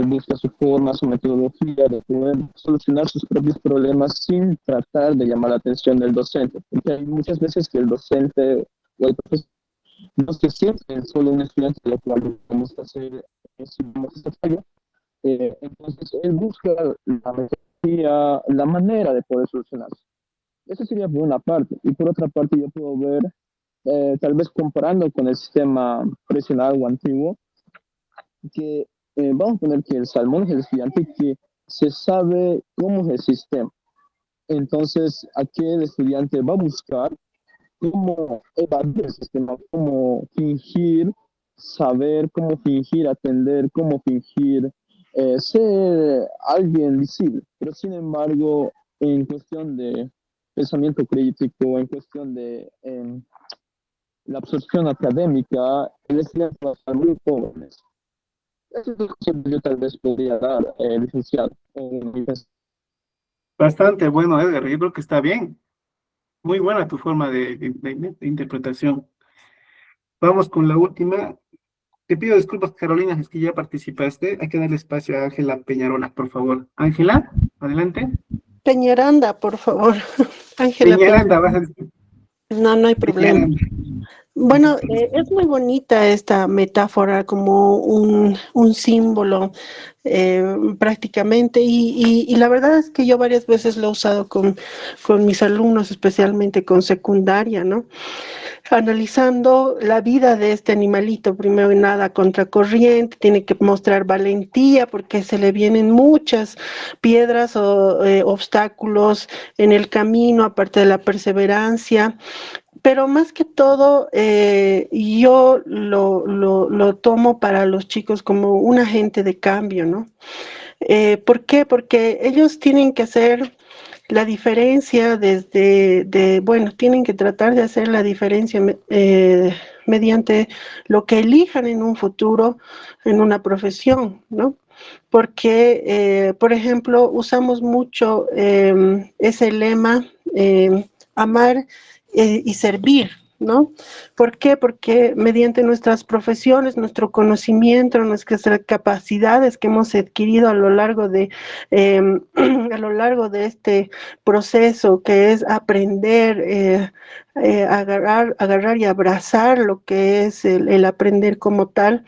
Busca su forma, su metodología de poder solucionar sus propios problemas sin tratar de llamar la atención del docente, porque hay muchas veces que el docente o el profesor no se siente solo un estudiante, lo cual vamos a hacer es necesario. Entonces, él busca la metodología, la manera de poder solucionarse. Eso sería por una parte. Y por otra parte, yo puedo ver, tal vez comparando con el sistema tradicional o antiguo, que vamos a poner que el salmón es el estudiante que se sabe cómo es el sistema. Entonces, aquí el estudiante va a buscar cómo evadir el sistema, cómo fingir saber, cómo fingir atender, cómo fingir ser alguien visible. Pero sin embargo, en cuestión de pensamiento crítico, en cuestión de la absorción académica, el estudiante va a estar muy pobre. Eso es lo que yo tal vez podría dar, licenciado. Bastante bueno, Edgar. Yo creo que está bien. Muy buena tu forma de interpretación. Vamos con la última. Te pido disculpas, Carolina, es que ya participaste. Hay que darle espacio a Ángela Peñarola, por favor. Ángela, adelante. Peñaranda, por favor. Ángela Peñaranda, vas a decir. No hay problema. Peñaranda. Bueno, es muy bonita esta metáfora como un símbolo prácticamente y la verdad es que yo varias veces lo he usado con mis alumnos, especialmente con secundaria, ¿no? Analizando la vida de este animalito, primero y nada, contracorriente, tiene que mostrar valentía porque se le vienen muchas piedras o obstáculos en el camino, aparte de la perseverancia. Pero más que todo, yo lo tomo para los chicos como un agente de cambio, ¿no? ¿Por qué? Porque ellos tienen que hacer la diferencia bueno, tienen que tratar de hacer la diferencia mediante lo que elijan en un futuro, en una profesión, ¿no? Porque, por ejemplo, usamos mucho ese lema, amar y servir, ¿no? ¿Por qué? Porque mediante nuestras profesiones, nuestro conocimiento, nuestras capacidades que hemos adquirido a lo largo a lo largo de este proceso, que es aprender, agarrar y abrazar lo que es el aprender como tal,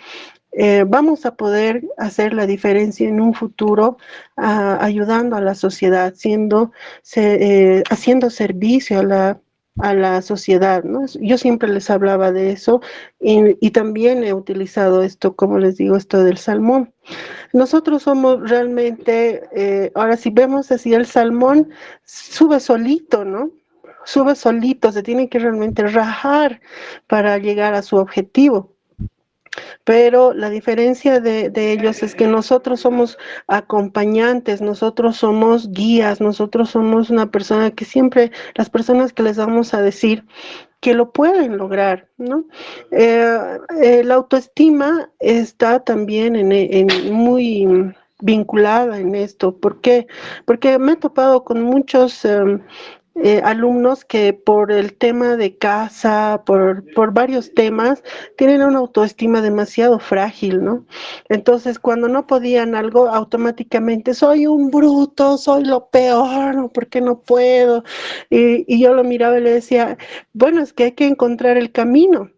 vamos a poder hacer la diferencia en un futuro, ayudando a la sociedad, haciendo servicio a la sociedad, ¿no? Yo siempre les hablaba de eso y también he utilizado esto, como les digo, esto del salmón. Nosotros somos realmente, ahora si vemos así, el salmón sube solito, ¿no? Sube solito, se tiene que realmente rajar para llegar a su objetivo. Pero la diferencia de ellos es que nosotros somos acompañantes, nosotros somos guías, nosotros somos una persona que siempre, las personas que les vamos a decir que lo pueden lograr, ¿no? La autoestima está también muy vinculada en esto. ¿Por qué? Porque me he topado con muchos alumnos que por el tema de casa, por varios temas, tienen una autoestima demasiado frágil, ¿no? Entonces, cuando no podían algo, automáticamente, soy un bruto, soy lo peor, ¿no? ¿Por qué no puedo? Y yo lo miraba y le decía, bueno, es que hay que encontrar el camino.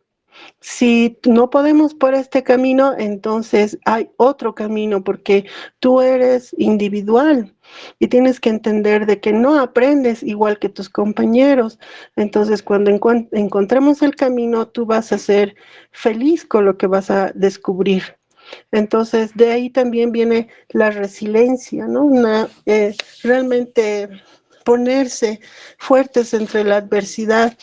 Si no podemos por este camino, entonces hay otro camino porque tú eres individual y tienes que entender de que no aprendes igual que tus compañeros. Entonces, cuando encontremos el camino, tú vas a ser feliz con lo que vas a descubrir. Entonces, de ahí también viene la resiliencia, ¿no? Realmente ponerse fuertes entre la adversidad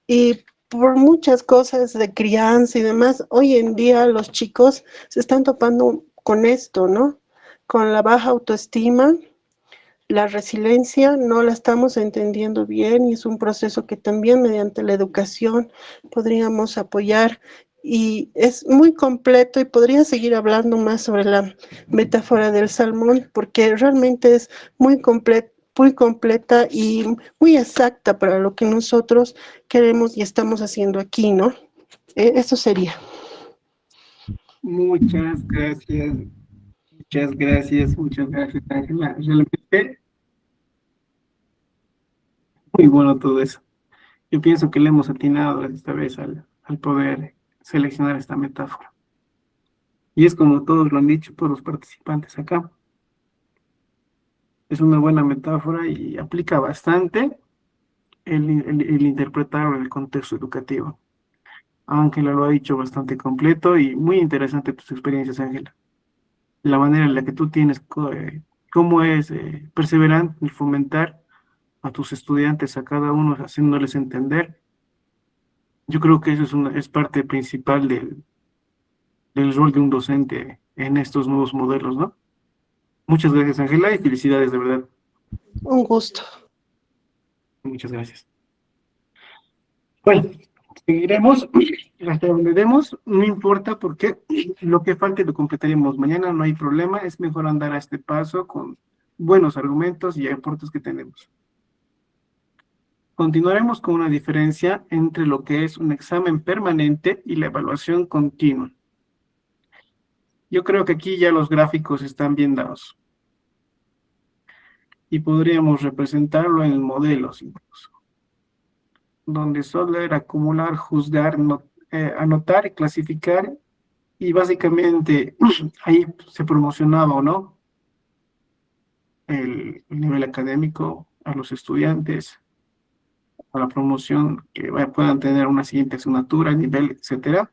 y por muchas cosas de crianza y demás, hoy en día los chicos se están topando con esto, ¿no? Con la baja autoestima, la resiliencia no la estamos entendiendo bien y es un proceso que también mediante la educación podríamos apoyar y es muy completo y podría seguir hablando más sobre la metáfora del salmón porque realmente es muy completa y muy exacta para lo que nosotros queremos y estamos haciendo aquí, ¿no? Eso sería. Muchas gracias, muchas gracias, Ángela. Realmente muy bueno todo eso. Yo pienso que le hemos atinado esta vez al poder seleccionar esta metáfora. Y es como todos lo han dicho, todos los participantes acá. Es una buena metáfora y aplica bastante el interpretar el contexto educativo. Ángela lo ha dicho bastante completo y muy interesante tus experiencias, Ángela. La manera en la que tú tienes, cómo es perseverante y fomentar a tus estudiantes, a cada uno, haciéndoles entender. Yo creo que eso es parte principal del rol de un docente en estos nuevos modelos, ¿no? Muchas gracias, Ángela, y felicidades, de verdad. Un gusto. Muchas gracias. Bueno, seguiremos hasta donde demos, no importa porque lo que falte lo completaremos mañana, no hay problema, es mejor andar a este paso con buenos argumentos y aportes que tenemos. Continuaremos con una diferencia entre lo que es un examen permanente y la evaluación continua. Yo creo que aquí ya los gráficos están bien dados. Y podríamos representarlo en modelos incluso, donde solo era acumular, juzgar, anotar y clasificar, y básicamente ahí se promocionaba o no el nivel académico a los estudiantes, a la promoción que puedan tener una siguiente asignatura, nivel, etcétera,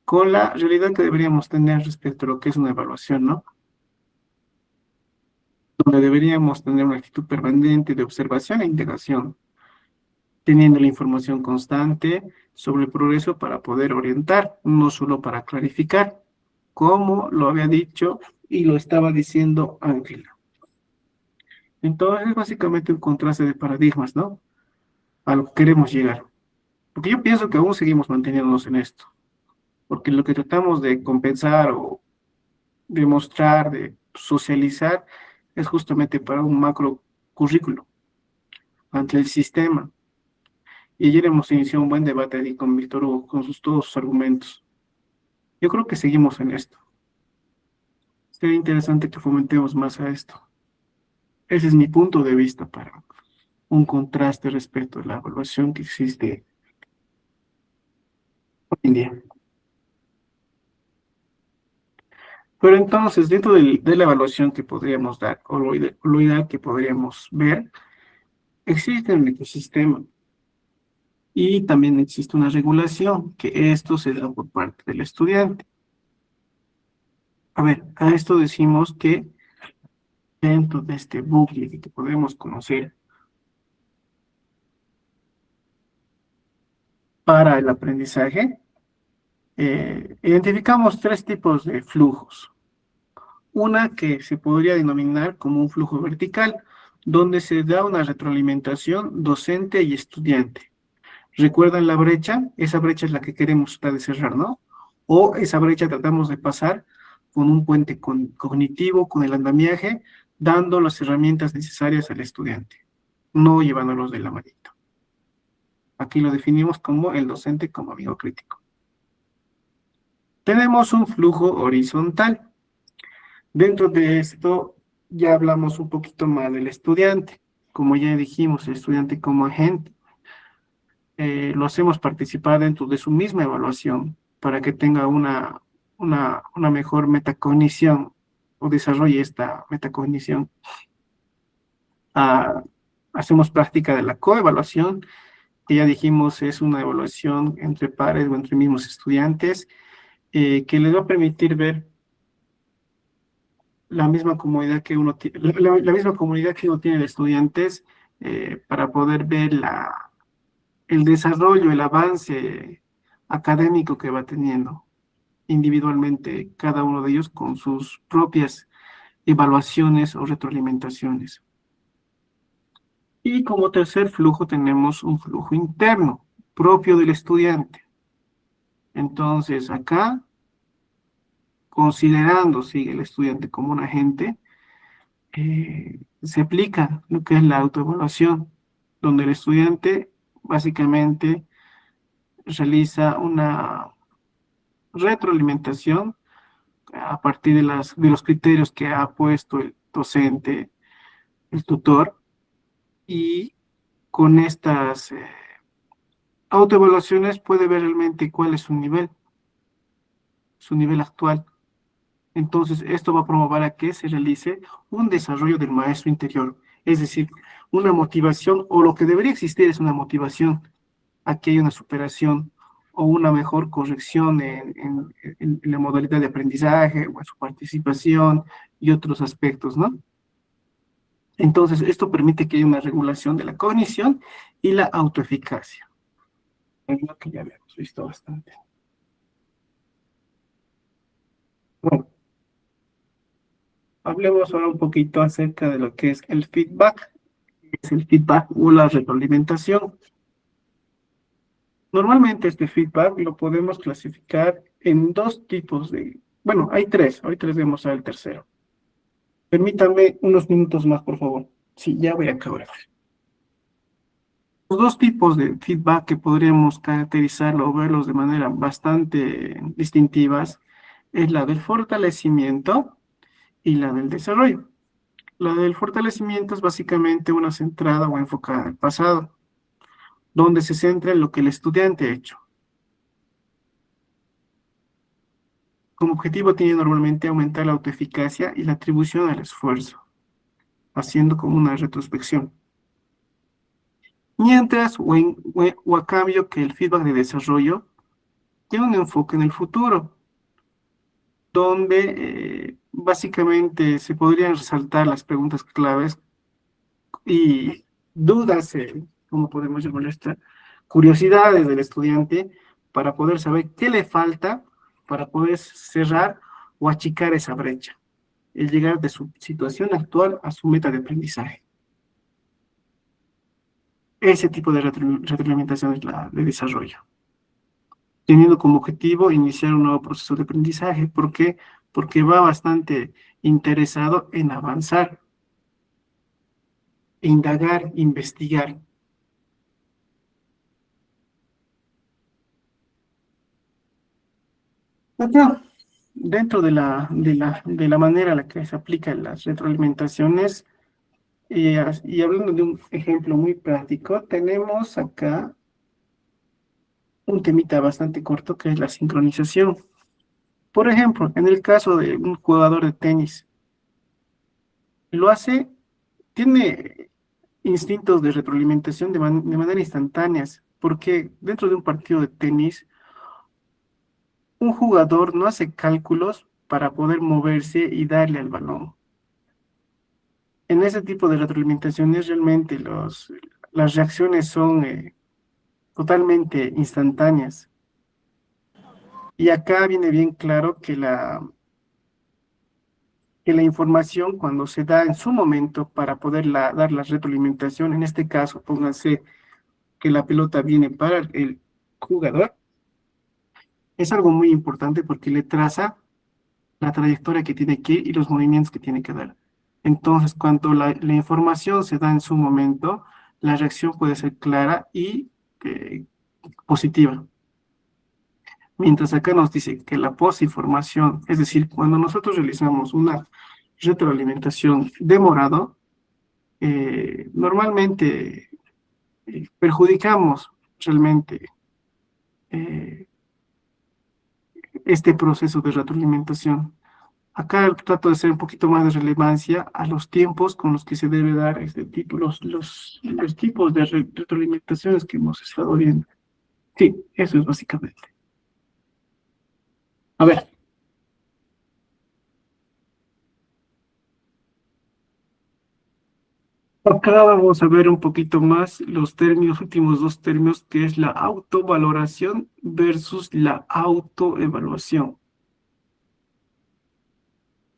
con la realidad que deberíamos tener respecto a lo que es una evaluación, ¿no? Donde deberíamos tener una actitud permanente de observación e integración, teniendo la información constante sobre el progreso para poder orientar, no solo para clarificar, como lo había dicho y lo estaba diciendo Ángela. Entonces, es básicamente un contraste de paradigmas, ¿no? A lo que queremos llegar. Porque yo pienso que aún seguimos manteniéndonos en esto. Porque lo que tratamos de compensar o demostrar, de socializar, es justamente para un macro currículo ante el sistema. Y ayer hemos iniciado un buen debate ahí con Víctor Hugo, con todos sus argumentos. Yo creo que seguimos en esto. Sería interesante que fomentemos más a esto. Ese es mi punto de vista para un contraste respecto a la evaluación que existe hoy en día. Pero entonces, dentro de la evaluación que podríamos dar, o lo ideal que podríamos ver, existe un ecosistema y también existe una regulación, que esto se da por parte del estudiante. A ver, a esto decimos que dentro de este bucle que podemos conocer para el aprendizaje, identificamos tres tipos de flujos. Una que se podría denominar como un flujo vertical, donde se da una retroalimentación docente y estudiante. ¿Recuerdan la brecha? Esa brecha es la que queremos tratar de cerrar, ¿no? O esa brecha tratamos de pasar con un puente cognitivo, con el andamiaje, dando las herramientas necesarias al estudiante, no llevándolos de la manito. Aquí lo definimos como el docente como amigo crítico. Tenemos un flujo horizontal. Dentro de esto ya hablamos un poquito más del estudiante. Como ya dijimos, el estudiante como agente. Lo hacemos participar dentro de su misma evaluación para que tenga una mejor metacognición o desarrolle esta metacognición. Hacemos práctica de la coevaluación, que ya dijimos es una evaluación entre pares o entre mismos estudiantes, que les va a permitir ver la misma comunidad que uno tiene, la misma comunidad que uno tiene de estudiantes, para poder ver el desarrollo, el avance académico que va teniendo individualmente cada uno de ellos con sus propias evaluaciones o retroalimentaciones. Y como tercer flujo tenemos un flujo interno, propio del estudiante. Entonces, acá, considerando el estudiante como un agente, se aplica lo que es la autoevaluación, donde el estudiante básicamente realiza una retroalimentación a partir de los criterios que ha puesto el docente, el tutor, y con estas autoevaluaciones puede ver realmente cuál es su nivel actual. Entonces, esto va a promover a que se realice un desarrollo del maestro interior, es decir, una motivación, o lo que debería existir es una motivación a que haya una superación o una mejor corrección en la modalidad de aprendizaje o en su participación y otros aspectos, ¿no? Entonces, esto permite que haya una regulación de la cognición y la autoeficacia. Es lo que ya habíamos visto bastante. Bueno, hablemos ahora un poquito acerca de lo que es el feedback. Es el feedback o la retroalimentación. Normalmente este feedback lo podemos clasificar en dos tipos de... Bueno, hay tres. Hoy vamos a ver el tercero. Permítame unos minutos más, por favor. Sí, ya voy a acabar. Los dos tipos de feedback que podríamos caracterizarlo o verlos de manera bastante distintivas es la del fortalecimiento y la del desarrollo. La del fortalecimiento es básicamente una centrada o enfocada en el pasado, donde se centra en lo que el estudiante ha hecho. Como objetivo tiene normalmente aumentar la autoeficacia y la atribución al esfuerzo, haciendo como una retrospección. Mientras, o a cambio que el feedback de desarrollo tiene un enfoque en el futuro, donde básicamente se podrían resaltar las preguntas claves y dudas, ¿cómo podemos llamar esta? Curiosidades del estudiante para poder saber qué le falta para poder cerrar o achicar esa brecha, el llegar de su situación actual a su meta de aprendizaje. Ese tipo de retroalimentación es la de desarrollo, teniendo como objetivo iniciar un nuevo proceso de aprendizaje. ¿Por qué? Porque va bastante interesado en avanzar, indagar, investigar. Acá, dentro de la manera en la que se aplican las retroalimentaciones, y hablando de un ejemplo muy práctico, tenemos acá un temita bastante corto que es la sincronización. Por ejemplo, en el caso de un jugador de tenis, tiene instintos de retroalimentación de manera instantáneas, porque dentro de un partido de tenis, un jugador no hace cálculos para poder moverse y darle al balón. En ese tipo de retroalimentaciones realmente las reacciones son totalmente instantáneas. Y acá viene bien claro que la información, cuando se da en su momento para poder dar la retroalimentación, en este caso, pónganse que la pelota viene para el jugador, es algo muy importante porque le traza la trayectoria que tiene que ir y los movimientos que tiene que dar. Entonces, cuando la información se da en su momento, la reacción puede ser clara y positiva. Mientras acá nos dice que la posinformación, es decir, cuando nosotros realizamos una retroalimentación demorado, normalmente perjudicamos realmente este proceso de retroalimentación. Acá trato de hacer un poquito más de relevancia a los tiempos con los que se debe dar este tipo, los tipos de retroalimentaciones que hemos estado viendo. Sí, eso es básicamente. A ver. Acá vamos a ver un poquito más los últimos dos términos, que es la autovaloración versus la autoevaluación.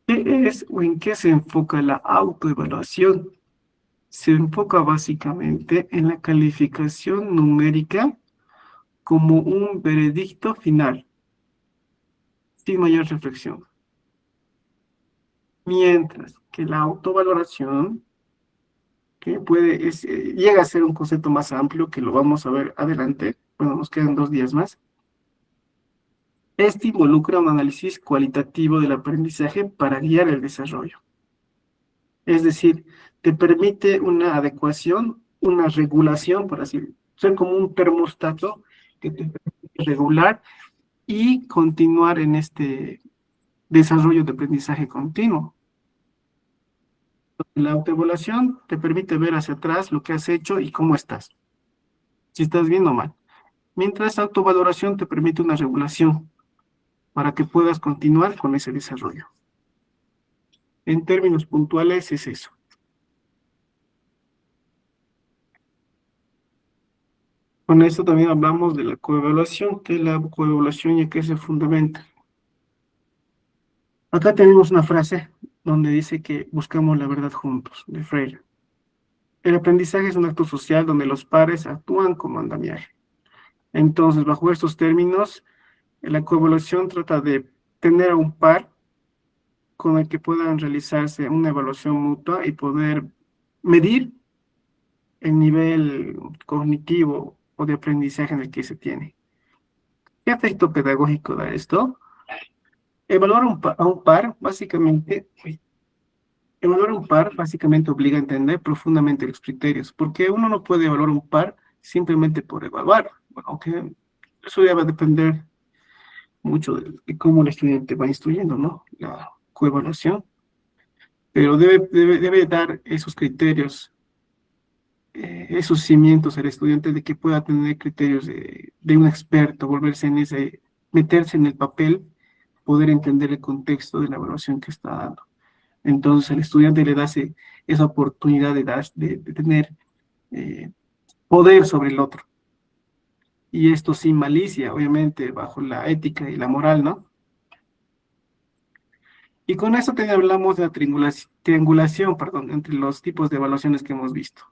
¿Qué es o en qué se enfoca la autoevaluación? se enfoca básicamente en la calificación numérica como un veredicto final, sin mayor reflexión. Mientras que la autovaloración, que llega a ser un concepto más amplio, que lo vamos a ver adelante, bueno, nos quedan 2 días más. Este involucra un análisis cualitativo del aprendizaje para guiar el desarrollo. Es decir, te permite una adecuación, una regulación, por así ser como un termostato que te permite regular y continuar en este desarrollo de aprendizaje continuo. La autoevaluación te permite ver hacia atrás lo que has hecho y cómo estás, si estás bien o mal. Mientras la autovaloración te permite una regulación para que puedas continuar con ese desarrollo. En términos puntuales es eso. Con esto también hablamos de la coevaluación, que es la coevaluación y que se fundamenta. Acá tenemos una frase donde dice que buscamos la verdad juntos, de Freire. El aprendizaje es un acto social donde los pares actúan como andamiaje. Entonces, bajo estos términos, la coevaluación trata de tener a un par con el que puedan realizarse una evaluación mutua y poder medir el nivel cognitivo o de aprendizaje en el que se tiene. ¿Qué efecto pedagógico da esto? Evaluar a un par, básicamente, obliga a entender profundamente los criterios, porque uno no puede evaluar un par simplemente por evaluar, bueno, aunque eso ya va a depender mucho de cómo el estudiante va instruyendo, ¿no? La coevaluación, pero debe dar esos criterios, esos cimientos al estudiante de que pueda tener criterios de un experto, meterse en el papel, poder entender el contexto de la evaluación que está dando. Entonces al estudiante le da esa oportunidad de tener poder sobre el otro. Y esto sin malicia, obviamente, bajo la ética y la moral, ¿no? Y con eso también hablamos de la triangulación, entre los tipos de evaluaciones que hemos visto.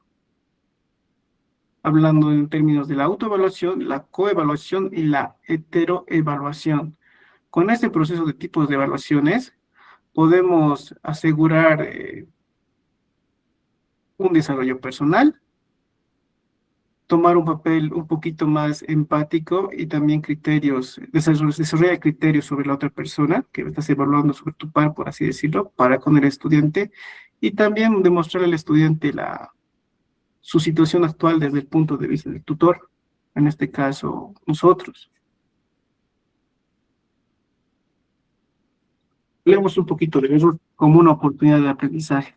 Hablando en términos de la autoevaluación, la coevaluación y la heteroevaluación. Con este proceso de tipos de evaluaciones, podemos asegurar un desarrollo personal, tomar un papel un poquito más empático y también desarrollar criterios sobre la otra persona que estás evaluando sobre tu par, por así decirlo, para con el estudiante, y también demostrar al estudiante su situación actual desde el punto de vista del tutor, en este caso nosotros. Hablemos un poquito del error como una oportunidad de aprendizaje.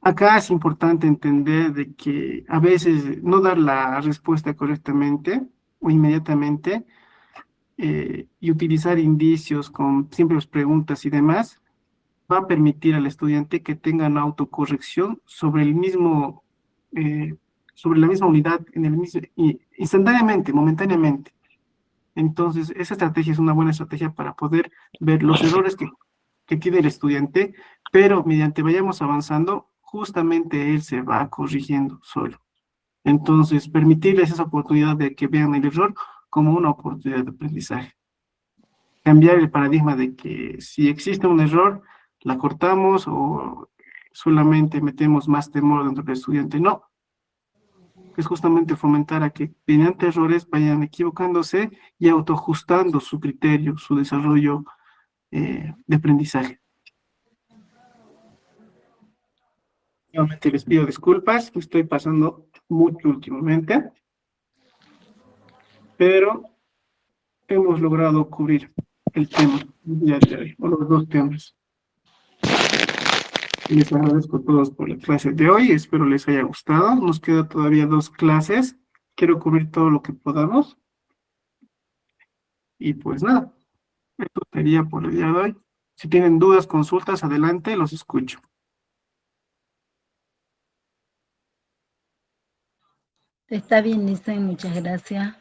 Acá es importante entender de que a veces no dar la respuesta correctamente o inmediatamente y utilizar indicios con simples preguntas y demás va a permitir al estudiante que tenga una autocorrección sobre sobre la misma unidad, instantáneamente, momentáneamente. Entonces, esa estrategia es una buena estrategia para poder ver los errores que tiene el estudiante, pero mediante vayamos avanzando, justamente él se va corrigiendo solo. Entonces, permitirles esa oportunidad de que vean el error como una oportunidad de aprendizaje. Cambiar el paradigma de que si existe un error, la cortamos o solamente metemos más temor dentro del estudiante. No. Es justamente fomentar a que mediante errores vayan equivocándose y autoajustando su criterio, su desarrollo de aprendizaje. Nuevamente les pido disculpas, me estoy pasando mucho últimamente, pero hemos logrado cubrir el tema del día de hoy, o los 2 temas. Les agradezco a todos por la clase de hoy, espero les haya gustado. Nos quedan todavía 2 clases, quiero cubrir todo lo que podamos. Y pues nada, esto sería por el día de hoy. Si tienen dudas, consultas, adelante, los escucho. Está bien, Listen, muchas gracias.